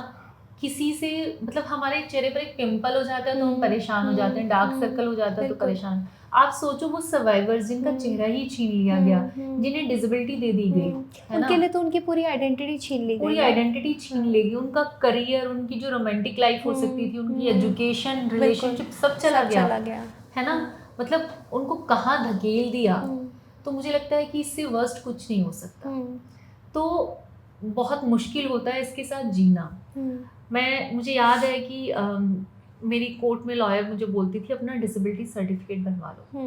किसी से, मतलब हमारे चेहरे पर एक पिंपल हो जाता है तो हम परेशान हो जाते हैं, डार्क सर्कल हो जाता है तो परेशान। आप सोचो, वो सर्वाइवर्स जिनका चेहरा ही छीन लिया गया, जिन्हें डिसेबिलिटी दे दी गई, है ना, उनके लिए तो उनकी पूरी आइडेंटिटी छीन ली गई। पूरी आइडेंटिटी छीन लेगी, उनका करियर, उनकी जो रोमांटिक लाइफ हो सकती थी, उनकी एजुकेशन, रिलेशनशिप सब चला गया, है ना। मतलब उनको कहाँ धकेल दिया। तो मुझे लगता है कि इससे वर्स्ट कुछ नहीं हो सकता। तो बहुत मुश्किल होता है इसके साथ जीना। मुझे याद है कि मेरी कोर्ट में लॉयर मुझे बोलती थी अपना डिसेबिलिटी सर्टिफिकेट बनवा लो।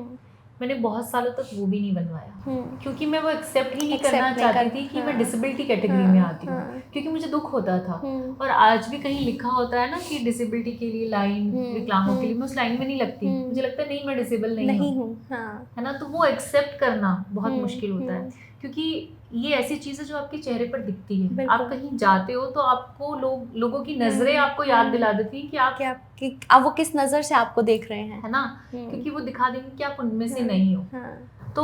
मैंने बहुत सालों तक वो भी नहीं बनवाया, क्योंकि मैं वो एक्सेप्ट ही नहीं करना चाहती थी कि मैं डिसेबिलिटी कैटेगरी में आती हूँ, क्योंकि मुझे दुख होता था। और आज भी कहीं लिखा होता है ना कि डिसेबिलिटी के लिए लाइन, विकलांगों के लिए, मैं उस लाइन में नहीं लगती। मुझे लगता है नहीं, मैं डिसेबल नहीं हूँ, है ना। तो वो एक्सेप्ट करना बहुत मुश्किल होता है, क्योंकि ये ऐसी चीज़ है जो आपके चेहरे पर दिखती है। आप कहीं जाते हो तो आपको लोगों की नज़रें आपको याद दिला देती हैं कि आप वो किस नज़र से आपको देख रहे हैं, है ना, क्योंकि वो दिखा देंगे कि आप उनमें से नहीं हो। तो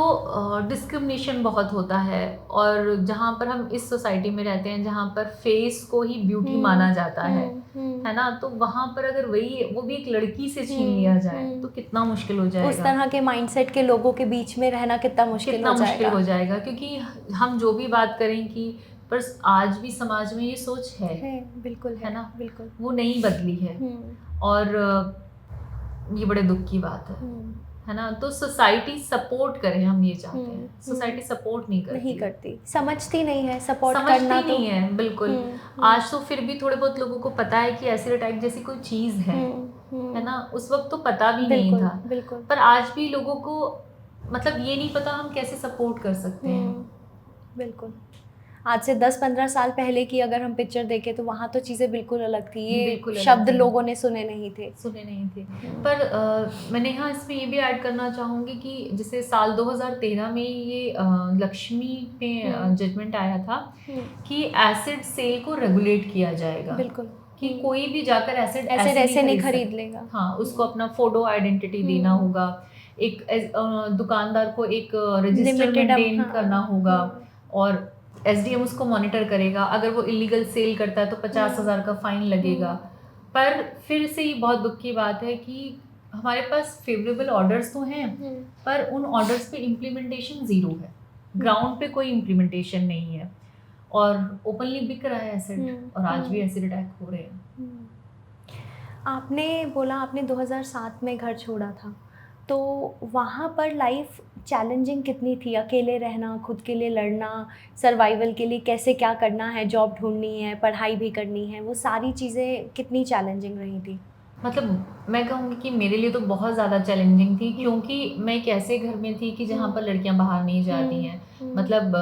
डिस्क्रिमिनेशन बहुत होता है। और जहाँ पर हम इस सोसाइटी में रहते हैं जहाँ पर फेस को ही ब्यूटी माना जाता है ना, तो वहाँ पर अगर वो भी एक लड़की से छीन लिया जाए तो कितना मुश्किल हो जाएगा। उस तरह के माइंडसेट के लोगों के बीच में रहना कितना मुश्किल हो जाएगा। क्योंकि हम जो भी बात करें कि पर आज भी समाज में ये सोच है, बिल्कुल है ना, बिल्कुल, वो नहीं बदली है। और ये बड़े दुख की बात है ना। तो सोसाइटी सपोर्ट करे, हम ये चाहते हैं। सोसाइटी सपोर्ट नहीं करती, समझती नहीं है, सपोर्ट समझती करना नहीं है, बिल्कुल। आज तो फिर भी थोड़े बहुत लोगों को पता है कि एसिड अटैक जैसी कोई चीज़ है ना। उस वक्त तो पता भी नहीं था, पर आज भी लोगों को मतलब ये नहीं पता हम कैसे सपोर्ट कर सकते हैं। बिल्कुल। आज से 10-15 साल पहले की अगर हम पिक्चर देखें तो वहाँ तो चीज़ें बिल्कुल अलग थी। ये शब्द लोगों ने सुने नहीं थे। पर मैंने यहाँ इसमें ये भी ऐड करना चाहूँगी कि जैसे साल 2013 में ये लक्ष्मी पे जजमेंट आया था कि एसिड सेल को रेगुलेट किया जाएगा। बिल्कुल, कि कोई भी जाकर एसिड ऐसे नहीं खरीद लेगा। हाँ, उसको अपना फोटो आइडेंटिटी देना होगा, एक दुकानदार को एक रजिस्टर मेंटेन करना होगा, और एसडीएम उसको मॉनिटर करेगा। अगर वो इलीगल सेल करता है तो 50,000 का फाइन लगेगा। पर फिर से ये बहुत दुख की बात है कि हमारे पास फेवरेबल ऑर्डर्स तो हैं, पर उन ऑर्डर्स पे इम्प्लीमेंटेशन ज़ीरो है। ग्राउंड पे कोई इम्प्लीमेंटेशन नहीं है, और ओपनली बिक रहा है एसिड, और आज भी एसिड अटैक हो रहे हैं। आपने बोला आपने 2007 में घर छोड़ा था, तो वहाँ पर लाइफ चैलेंजिंग कितनी थी? अकेले रहना, खुद के लिए लड़ना, सर्वाइवल के लिए कैसे क्या करना है, जॉब ढूंढनी है, पढ़ाई भी करनी है, वो सारी चीज़ें कितनी चैलेंजिंग रही थी? मतलब मैं कहूँगी कि मेरे लिए तो बहुत ज़्यादा चैलेंजिंग थी, क्योंकि मैं एक ऐसे घर में थी कि जहाँ पर लड़कियाँ बाहर नहीं जाती हैं। मतलब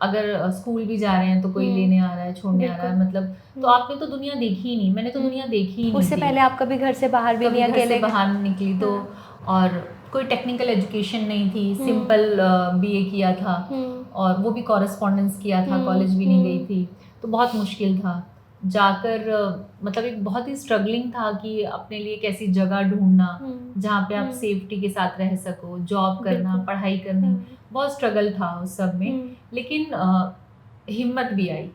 अगर स्कूल भी जा रहे हैं तो कोई लेने आ रहा है, छोड़ने आ रहा है, मतलब तो आपने तो दुनिया देखी ही नहीं, मैंने तो दुनिया देखी ही नहीं उससे थी। पहले आप कभी घर से बाहर भी नहीं, अकेले से बाहर निकली तो, और कोई टेक्निकल एजुकेशन नहीं थी, सिंपल बीए किया था, और वो भी कॉरेस्पॉन्डेंस किया था, कॉलेज भी नहीं गई थी, तो बहुत मुश्किल था जाकर। मतलब एक बहुत ही स्ट्रगलिंग था कि अपने लिए एक ऐसी जगह ढूंढना जहाँ पे आप सेफ्टी के साथ रह सको, जॉब करना, पढ़ाई करनी, बहुत स्ट्रगल था उस सब में। लेकिन हिम्मत भी आई,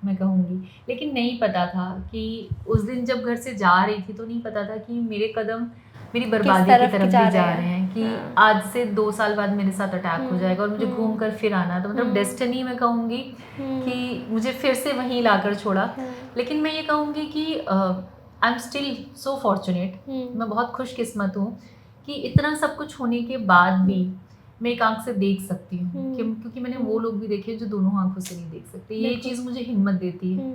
मैं कहूँगी। लेकिन नहीं पता था कि उस दिन जब घर से जा रही थी तो नहीं पता था कि मेरे कदम मेरी बर्बादी की तरफ तरफ जा भी जा रहे रहे हैं कि हाँ। आज से 2 साल बाद मेरे साथ अटैक हो जाएगा और मुझे घूम कर फिर आना है। तो मतलब डेस्टिनी मैं कहूँगी कि मुझे फिर से वहीं लाकर छोड़ा। लेकिन मैं ये कहूँगी कि I am still so fortunate, मैं बहुत खुशकिस्मत हूँ कि इतना सब कुछ होने के बाद भी मैं एक आँख से देख सकती हूँ, क्योंकि मैंने वो लोग भी देखे जो दोनों आँखों से नहीं देख सकते। ये बिल्कुल। चीज़ मुझे हिम्मत देती है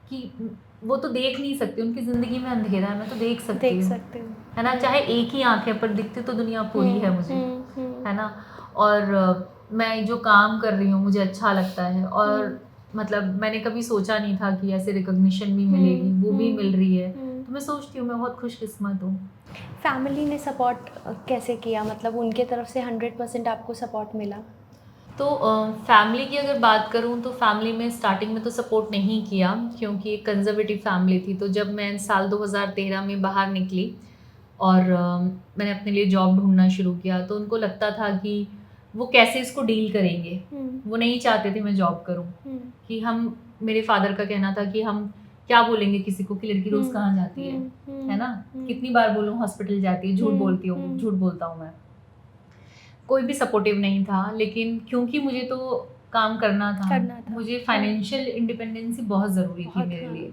कि वो तो देख नहीं सकते, उनकी ज़िंदगी में अंधेरा है, मैं तो देख सकती हूँ, है ना? चाहे एक ही आँख है पर दिखती तो दुनिया पूरी है मुझे, है ना? और मैं जो काम कर रही हूँ मुझे अच्छा लगता है और मतलब मैंने कभी सोचा नहीं था कि ऐसे रिकॉग्निशन भी मिलेगी, वो भी मिल रही है। तो मैं सोचती हूँ मैं बहुत खुशकिस्मत हूँ। फैमिली ने सपोर्ट कैसे किया, मतलब उनके तरफ से 100% आपको सपोर्ट मिला? तो फैमिली की अगर बात करूँ तो फैमिली में स्टार्टिंग में तो सपोर्ट नहीं किया, क्योंकि एक कंजर्वेटिव फैमिली थी। तो जब मैं साल 2013 में बाहर निकली और मैंने अपने लिए जॉब ढूँढना शुरू किया, तो उनको लगता था कि वो कैसे इसको डील करेंगे। वो नहीं चाहते थे मैं जॉब करूँ, कि हम मेरे फादर का कहना था कि हम क्या बोलेंगे किसी को कि लड़की रोज़ कहाँ जाती है ना? कितनी बार बोलूँ हॉस्पिटल जाती है, झूठ बोलती हूँ, झूठ बोलता हूँ मैं। कोई भी सपोर्टिव नहीं था, लेकिन क्योंकि मुझे तो काम करना था, मुझे फाइनेंशियल इंडिपेंडेंसी बहुत ज़रूरी थी मेरे लिए।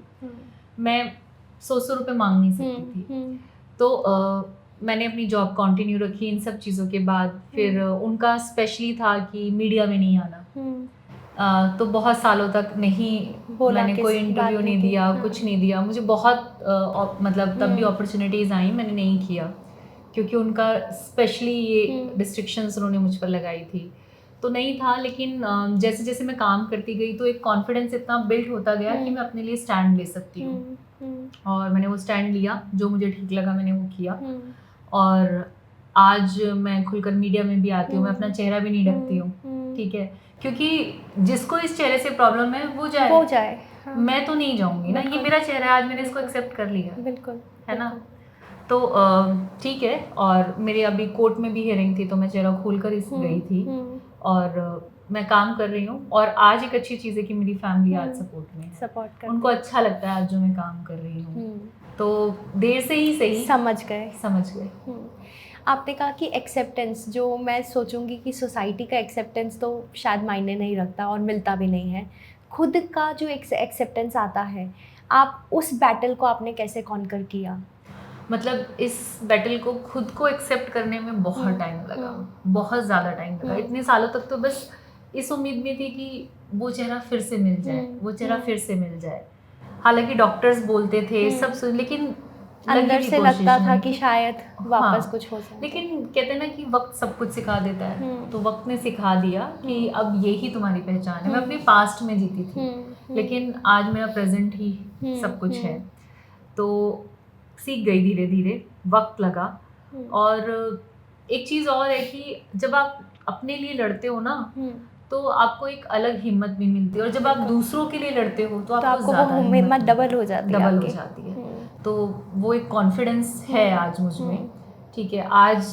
मैं 100-100 रुपए माँग नहीं सकती थी। तो मैंने अपनी जॉब कंटिन्यू रखी इन सब चीज़ों के बाद। फिर उनका स्पेशली था कि मीडिया में नहीं आना। तो बहुत सालों तक नहीं, मैंने कोई इंटरव्यू नहीं दिया, कुछ नहीं दिया। मुझे बहुत मतलब तब भी अपॉर्चुनिटीज़ आई, मैंने नहीं किया, क्योंकि उनका स्पेशली ये रिस्ट्रिक्शंस उन्होंने मुझ पर लगाई थी। तो नहीं था, लेकिन जैसे जैसे मैं काम करती गई तो एक कॉन्फिडेंस इतना बिल्ड होता गया कि मैं अपने लिए स्टैंड ले सकती हूँ। और मैंने वो स्टैंड लिया, जो मुझे ठीक लगा मैंने वो किया। और आज मैं खुलकर मीडिया में भी आती हूँ, मैं अपना चेहरा भी नहीं ढकती हूँ, ठीक है? क्योंकि जिसको इस चेहरे से प्रॉब्लम है वो जाए, हाँ। मैं तो नहीं जाऊँगी ना, ये मेरा चेहरा है, आज मैंने इसको एक्सेप्ट कर लिया, बिल्कुल, है ना? तो ठीक है। और मेरी अभी कोर्ट में भी हियरिंग थी, तो मैं चेहरा खोल कर इस गई थी और मैं काम कर रही हूँ। और आज एक अच्छी चीज़ है कि मेरी फैमिली आज सपोर्ट में है, उनको अच्छा लगता है आज जो मैं काम कर रही हूँ। तो देर से ही सही समझ गए। आपने कहा कि एक्सेप्टेंस, जो मैं सोचूंगी कि सोसाइटी का एक्सेप्टेंस तो शायद मायने नहीं रखता और मिलता भी नहीं है, खुद का जो एक्सेप्टेंस आता है, आप उस बैटल को आपने कैसे कॉन्कर किया? मतलब इस बैटल को खुद को एक्सेप्ट करने में बहुत टाइम लगा, बहुत ज़्यादा टाइम लगा। इतने सालों तक तो बस इस उम्मीद में थी कि वो चेहरा फिर से मिल जाए, वो चेहरा फिर से मिल जाए। हालांकि डॉक्टर्स बोलते थे सब सुन, लेकिन अंदर से लगता था कि शायद वापस हाँ, कुछ हो जाए। लेकिन कहते हैं ना कि वक्त सब कुछ सिखा देता है। तो वक्त ने सिखा दिया कि अब यही तुम्हारी पहचान है। मैं अपने पास्ट में जीती थी, लेकिन आज मेरा प्रेजेंट ही सब कुछ है। तो सीख गई धीरे धीरे, वक्त लगा। और एक चीज़ और है कि जब आप अपने लिए लड़ते हो ना, तो आपको एक अलग हिम्मत भी मिलती है, और जब आप दूसरों के लिए लड़ते हो तो आपको ज़्यादा हिम्मत डबल हो जाती है। तो वो एक कॉन्फिडेंस है आज मुझ में, ठीक है? आज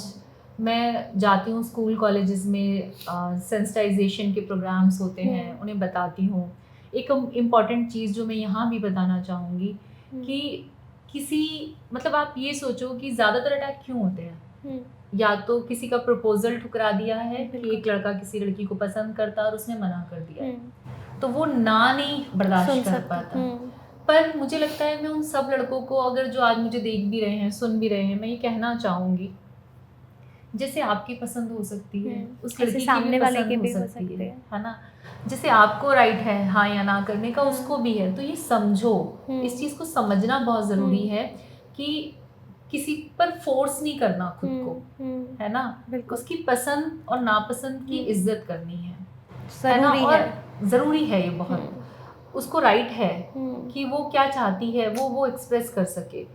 मैं जाती हूँ स्कूल कॉलेजेस में, सेंसिटाइजेशन के प्रोग्राम्स होते हैं, उन्हें बताती हूँ। एक इम्पॉर्टेंट चीज़ जो मैं यहाँ भी बताना चाहूँगी कि किसी, मतलब आप ये सोचो कि ज़्यादातर अटैक क्यों होते हैं? या तो किसी का प्रपोजल ठुकरा दिया है कि एक लड़का किसी लड़की को पसंद करता और उसने मना कर दिया है, तो वो ना नहीं बर्दाश्त कर पाता। पर मुझे लगता है मैं उन सब लड़कों को, अगर जो आज मुझे देख भी रहे हैं, सुन भी रहे हैं, मैं ये कहना चाहूँगी, जैसे आपकी पसंद हो सकती है, उस लड़की की भी पसंद हो सकती है ना? जैसे आपको राइट है हाँ या ना करने का, उसको भी है। तो ये समझो, इस चीज़ को समझना बहुत ज़रूरी है कि किसी पर फोर्स नहीं करना खुद को, है ना? उसकी पसंद और नापसंद की इज्जत करनी है ना? और ज़रूरी है ये बहुत। उसको राइट है कि वो क्या चाहती है वो एक्सप्रेस कर सके।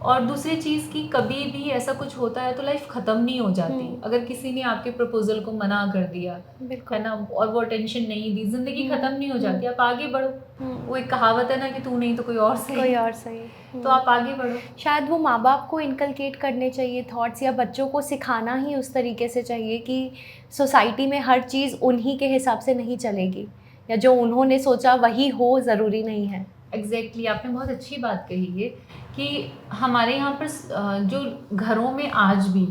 और दूसरी चीज़ कि कभी भी ऐसा कुछ होता है तो लाइफ ख़त्म नहीं हो जाती। अगर किसी ने आपके प्रपोजल को मना कर दिया, है ना, और वो अटेंशन नहीं दी, ज़िंदगी ख़त्म नहीं हो जाती, आप आगे बढ़ो। वो एक कहावत है ना कि तू नहीं तो कोई और सही, तो आप आगे बढ़ो। शायद वो माँ बाप को इनकलकेट करने चाहिए थॉट्स, या बच्चों को सिखाना ही उस तरीके से चाहिए कि सोसाइटी में हर चीज़ उन्हीं के हिसाब से नहीं चलेगी, या जो उन्होंने सोचा वही हो ज़रूरी नहीं है। एग्जैक्टली आपने बहुत अच्छी बात कही है कि हमारे यहाँ पर जो घरों में आज भी,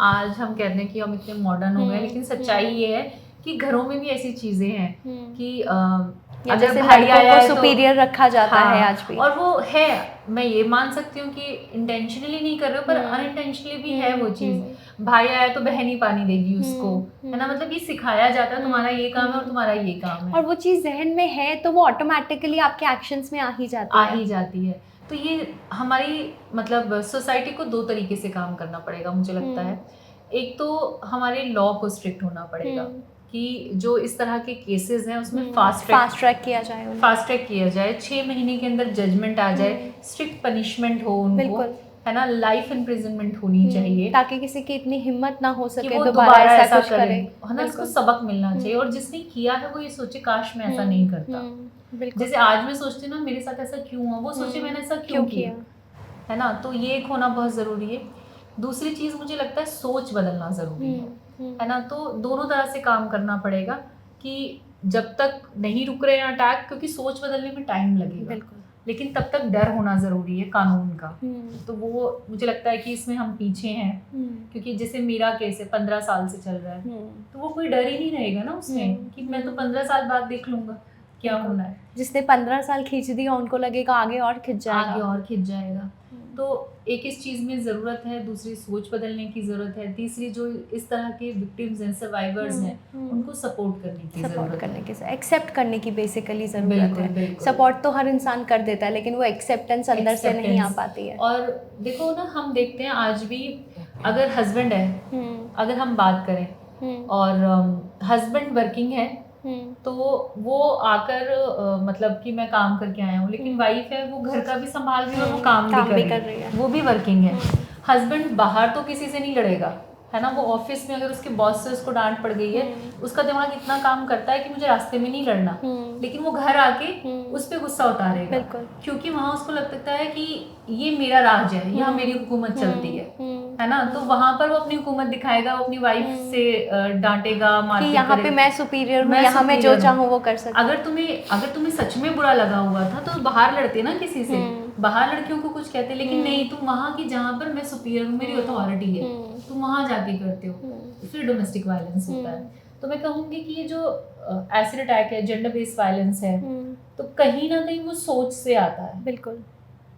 आज हम कहते हैं कि हम इतने मॉडर्न हो गए, लेकिन सच्चाई ये है कि घरों में भी ऐसी चीजें हैं कि अगर भाई आया है तो सुपीरियर रखा जाता है आज भी, और वो है, मैं ये मान सकती हूँ कि इंटेंशनली नहीं कर रहे हो पर अनइंटेंशनली भी है वो चीज। भाई आया तो बहन ही पानी देगी उसको, है ना, मतलब ये सिखाया जाता है तुम्हारा ये काम है और तुम्हारा ये काम है, और वो चीज जहन में है तो वो ऑटोमेटिकली आपके एक्शंस में आ ही जाती है। तो ये हमारी मतलब सोसाइटी को दो तरीके से काम करना पड़ेगा मुझे लगता है। एक तो हमारे लॉ को स्ट्रिक्ट होना पड़ेगा कि जो इस तरह के केसेस हैं उसमें फास्ट ट्रैक किया जाए, 6 महीने के अंदर जजमेंट आ जाए, स्ट्रिक्ट पनिशमेंट हो उनको, है ना, लाइफ इम्प्रिजनमेंट होनी चाहिए, ताकि किसी की इतनी हिम्मत ना हो सके वो दोबारा ऐसा कुछ करे, है ना, उसको सबक मिलना चाहिए। और जिसने किया है वो ये सोचे काश मैं ऐसा नहीं करता। जैसे आज मैं सोचती हूँ ना मेरे साथ ऐसा क्यों हुआ, वो सोचे मैंने ऐसा क्यों किया, है ना, तो ये एक होना बहुत जरूरी है। दूसरी चीज मुझे लगता है सोच बदलना जरूरी है ना, तो दोनों तरह से काम करना पड़ेगा कि जब तक नहीं रुक रहे हैं अटैक, क्योंकि सोच बदलने में टाइम लगेगा, लेकिन तब तक डर होना ज़रूरी है कानून का। तो वो मुझे लगता है कि इसमें हम पीछे हैं, क्योंकि जैसे मेरा केस है 15 साल से चल रहा है, तो वो कोई डर ही नहीं रहेगा ना उसमें कि मैं तो 15 साल बाद देख लूंगा क्या होना है। जिसने 15 साल खींच दिया उनको लगेगा आगे और खिंच जाएगा। तो एक इस चीज़ में ज़रूरत है, दूसरी सोच बदलने की ज़रूरत है, तीसरी जो इस तरह के विक्टिम्स हैं, सर्वाइवर्स हैं, उनको सपोर्ट करने की ज़रूरत है, एक्सेप्ट करने की बेसिकली ज़रूरत है। सपोर्ट तो हर इंसान कर देता है, लेकिन वो एक्सेप्टेंस अंदर से नहीं आ पाती है। और देखो ना, हम देखते हैं आज भी अगर हस्बैंड है, अगर हम बात करें और हस्बैंड वर्किंग है तो वो आकर मतलब कि मैं काम करके आया हूँ, लेकिन वाइफ है वो घर का भी संभाल रही है और वो काम भी कर रही है, वो भी वर्किंग है। हस्बैंड बाहर तो किसी से नहीं लड़ेगा, है ना, वो ऑफिस में अगर उसके बॉस से उसको डांट पड़ गई है, उसका दिमाग इतना काम करता है कि मुझे रास्ते में नहीं लड़ना, लेकिन वो घर आके उस पर गुस्सा उतारेगा, क्योंकि वहाँ उसको लगता है कि ये मेरा राज है, यहाँ मेरी हुकूमत चलती है ना, तो वहाँ पर वो अपनी हुकूमत दिखाएगा, वो अपनी वाइफ से डांटेगा, मारपीट यहाँ पे मैं सुपीरियर हूँ, यहाँ मैं जो चाहूँ वो कर सकती। अगर तुम्हें सच में बुरा लगा हुआ था तो बाहर लड़ते ना किसी से, बाहर लड़कियों को कुछ कहते, लेकिन नहीं, तुम वहाँ की जहाँ पर मैं सुपीरियर हूँ, मेरी अथॉरिटी है, तुम वहाँ जाके करते हो, फिर डोमेस्टिक वायलेंस होता है। तो मैं कहूँगी कि ये जो एसिड अटैक है, जेंडर बेस्ड वायलेंस है, तो कहीं ना कहीं वो सोच से आता है। बिल्कुल,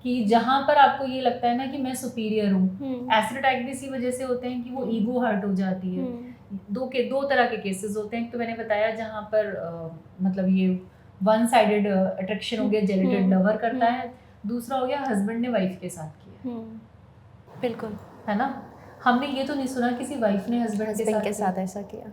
कि जहाँ पर आपको ये लगता है ना कि मैं सुपीरियर हूँ। एसिड अटैक भी इसी वजह से होते हैं कि वो ईगो हर्ट हो जाती है। दो तरह के केसेस होते हैं। तो मैंने बताया जहाँ पर मतलब ये वन साइडेड अट्रैक्शन हो गया, जेलेटेड लवर करता है, दूसरा हो गया हस्बैंड ने वाइफ के साथ किया। बिल्कुल, है ना, हमने ये तो नहीं सुना किसी वाइफ ने हस्बैंड के साथ ऐसा किया,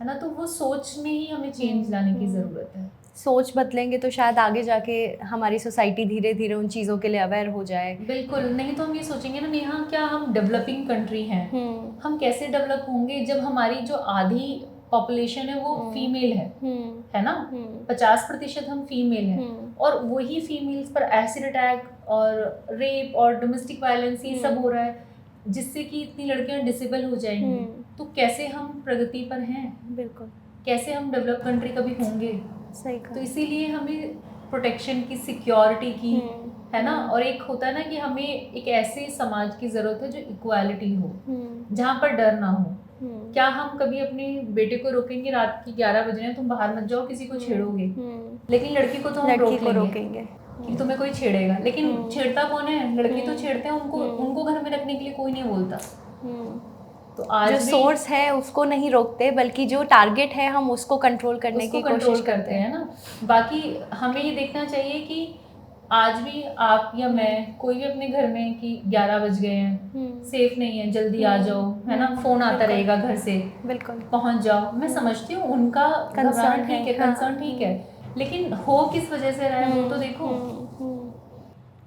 है ना। तो वो सोच में ही हमें चेंज लाने की ज़रूरत है। सोच बदलेंगे तो शायद आगे जाके हमारी सोसाइटी धीरे धीरे उन चीज़ों के लिए अवेयर हो जाए। बिल्कुल, नहीं तो हम ये सोचेंगे ना, नेहा क्या हम डेवलपिंग कंट्री हैं, हम कैसे डेवलप होंगे जब हमारी जो आधी पॉपुलेशन है वो फीमेल है ना, 50% हम फीमेल हैं, और वही फीमेल्स पर एसिड अटैक और रेप और डोमेस्टिक वायलेंस ये सब हो रहा है, जिससे कि इतनी लड़कियां डिसेबल हो जाएंगी। तो कैसे हम प्रगति पर हैं? बिल्कुल, कैसे हम डेवलप कंट्री कभी होंगे? सही कहा। तो इसीलिए हमें प्रोटेक्शन की, सिक्योरिटी की, है ना, और एक होता है ना कि हमें एक ऐसे समाज की ज़रूरत है जो इक्वालिटी हो, जहाँ पर डर ना हो। क्या हम कभी अपने बेटे को रोकेंगे रात की 11 बज रहे हैं, तुम बाहर मत जाओ, किसी को छेड़ोगे, लेकिन लड़की को तो हम रोकेंगे कि तुम्हें कोई छेड़ेगा, लेकिन छेड़ता कौन है? लड़की तो छेड़ते हैं, उनको घर में रखने के लिए कोई नहीं बोलता। तो आज जो सोर्स है उसको नहीं रोकते, बल्कि जो टारगेट है हम उसको कंट्रोल करने की कोशिश करते हैं ना। बाकी हमें ये देखना चाहिए कि आज भी आप या मैं, कोई भी अपने घर में कि 11 बज गए हैं, सेफ नहीं है, जल्दी आ जाओ, है ना, फोन आता रहेगा घर से, बिल्कुल पहुंच जाओ। मैं समझती हूँ उनका कंसर्न ठीक है, कंसर्न ठीक है, लेकिन हो किस वजह से रहा है वो तो देखो।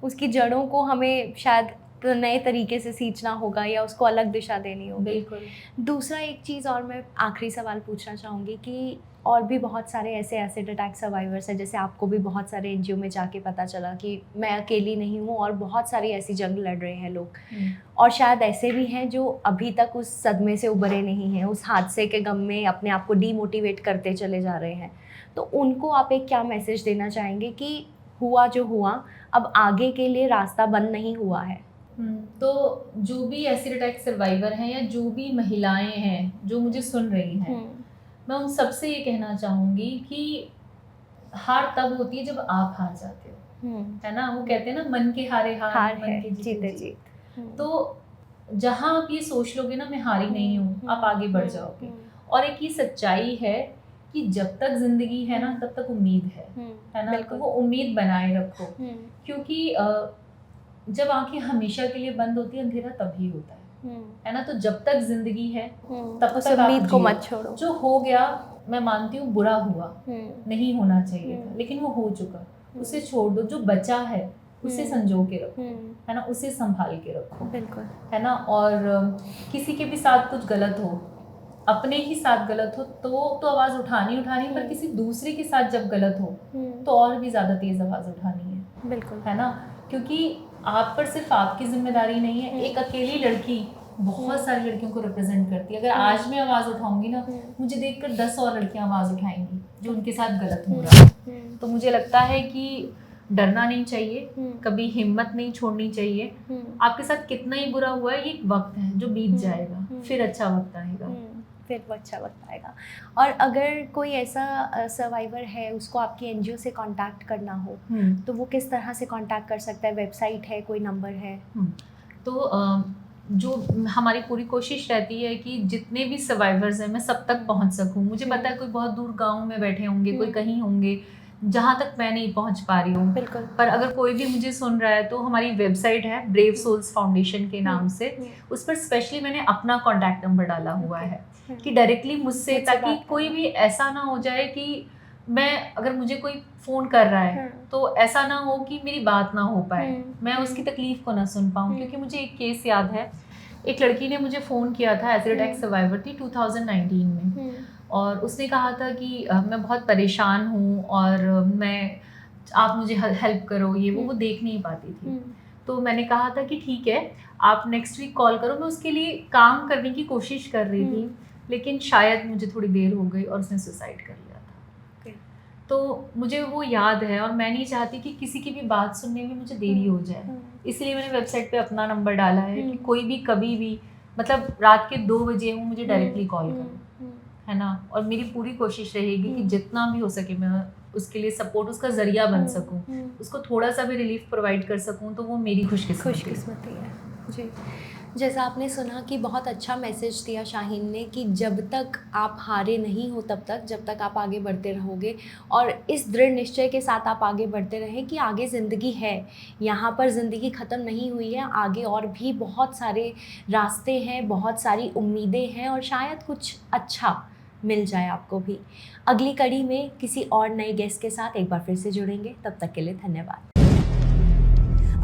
उसकी जड़ों को हमें शायद तो नए तरीके से सींचना होगा या उसको अलग दिशा देनी होगी। बिल्कुल। दूसरा एक चीज़ और मैं आखिरी सवाल पूछना चाहूँगी कि और भी बहुत सारे ऐसे एसिड अटैक सर्वाइवर्स हैं, जैसे आपको भी बहुत सारे एनजीओ में जाके पता चला कि मैं अकेली नहीं हूँ और बहुत सारी ऐसी जंग लड़ रहे हैं लोग, और शायद ऐसे भी हैं जो अभी तक उस सदमे से उभरे नहीं हैं, उस हादसे के गम में अपने आप को डीमोटिवेट करते चले जा रहे हैं। तो उनको आप एक क्या मैसेज देना चाहेंगे कि हुआ जो हुआ, अब आगे के लिए रास्ता बंद नहीं हुआ है। तो जो भी एसिड अटैक सर्वाइवर हैं या जो भी महिलाएं हैं जो मुझे सुन रही हैं, मैं उन सबसे ये कहना चाहूँगी कि हार तब होती है जब आप हार जाते हो, है ना। वो कहते हैं ना, मन के हारे हार, मन के जीते जीत। तो जहाँ आप ये सोच लोगे ना मैं हारी नहीं हूँ, आप आगे बढ़ जाओगे। और एक ये सच्चाई है कि जब तक जिंदगी है ना तब तक उम्मीद है ना। तो वो उम्मीद बनाए रखो, क्योंकि जब आंखें हमेशा के लिए बंद होती है, अंधेरा तभी होता है ना। तो जब तक जिंदगी है तब तक उम्मीद को मत छोड़ो। जो हो गया, मैं मानती हूँ बुरा हुआ, नहीं होना चाहिए था, लेकिन वो हो चुका, उसे छोड़ दो। जो बचा है उसे संजो के रखो, है ना, उसे संभाल के रखो, बिल्कुल, है ना। और किसी के भी साथ कुछ गलत हो, अपने ही साथ गलत हो तो आवाज़ उठानी, पर किसी दूसरे के साथ जब गलत हो तो और भी ज़्यादा तेज़ आवाज़ उठानी है, बिल्कुल, है ना। क्योंकि आप पर सिर्फ आपकी जिम्मेदारी नहीं है। एक अकेली लड़की बहुत सारी लड़कियों को रिप्रेजेंट करती है। अगर आज मैं आवाज़ उठाऊंगी ना, मुझे देखकर 10 और लड़कियां आवाज़ उठाएंगी जो उनके साथ गलत हो रहा है। तो मुझे लगता है कि डरना नहीं चाहिए, कभी हिम्मत नहीं छोड़नी चाहिए। आपके साथ कितना ही बुरा हुआ है, ये एक वक्त है जो बीत जाएगा, फिर अच्छा वक्त आएगा, फिर वो अच्छा वक्त आएगा। और अगर कोई ऐसा सर्वाइवर है, उसको आपकी एनजीओ से कांटेक्ट करना हो तो वो किस तरह से कांटेक्ट कर सकता है? वेबसाइट है, कोई नंबर है? तो जो हमारी पूरी कोशिश रहती है कि जितने भी सर्वाइवर्स हैं मैं सब तक पहुंच सकूं। मुझे पता है कोई बहुत दूर गांव में बैठे होंगे, कोई कहीं होंगे जहां तक मैं नहीं पहुंच पा रही हूँ। बिल्कुल। पर अगर कोई भी मुझे सुन रहा है तो हमारी वेबसाइट है ब्रेव सोल्स फाउंडेशन के नाम से। उस पर स्पेशली मैंने अपना कॉन्टैक्ट नंबर डाला हुआ है कि डायरेक्टली मुझसे, ताकि कोई भी ऐसा ना हो जाए कि मैं, अगर मुझे कोई फ़ोन कर रहा है तो ऐसा ना हो कि मेरी बात ना हो पाए, मैं उसकी तकलीफ़ को ना सुन पाऊँ। क्योंकि मुझे एक केस याद है, एक लड़की ने मुझे फ़ोन किया था, एसिड अटैक सर्वाइवर थी 2019 में, और उसने कहा था कि मैं बहुत परेशान हूँ और आप मुझे हेल्प करो, ये वो देख नहीं पाती थी। तो मैंने कहा था कि ठीक है, आप नेक्स्ट वीक कॉल करो। मैं उसके लिए काम करने की कोशिश कर रही थी, लेकिन शायद मुझे थोड़ी देर हो गई और उसने सुसाइड कर लिया था। तो मुझे वो याद है, और मैं नहीं चाहती कि किसी की भी बात सुनने में मुझे देरी हो जाए, इसलिए मैंने वेबसाइट पे अपना नंबर डाला है कि कोई भी कभी भी, मतलब रात के 2 बजे हूँ, मुझे डायरेक्टली कॉल करो, है ना। और मेरी पूरी कोशिश रहेगी कि जितना भी हो सके मैं उसके लिए सपोर्ट, उसका जरिया बन सकूं, उसको थोड़ा सा भी रिलीफ प्रोवाइड कर सकूं, तो वो मेरी खुशकिस्मती है जी। जैसा आपने सुना कि बहुत अच्छा मैसेज दिया शाहीन ने कि जब तक आप हारे नहीं हो तब तक, जब तक आप आगे बढ़ते रहोगे, और इस दृढ़ निश्चय के साथ आप आगे बढ़ते रहें कि आगे ज़िंदगी है, यहाँ पर ज़िंदगी ख़त्म नहीं हुई है, आगे और भी बहुत सारे रास्ते हैं, बहुत सारी उम्मीदें हैं, और शायद कुछ अच्छा मिल जाए आपको भी। अगली कड़ी में किसी और नए गेस्ट के साथ एक बार फिर से जुड़ेंगे, तब तक के लिए धन्यवाद।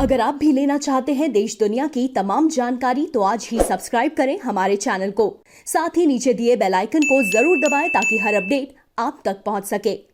अगर आप भी लेना चाहते हैं देश दुनिया की तमाम जानकारी तो आज ही सब्सक्राइब करें हमारे चैनल को। साथ ही नीचे दिए बेल आइकन को जरूर दबाएं ताकि हर अपडेट आप तक पहुंच सके।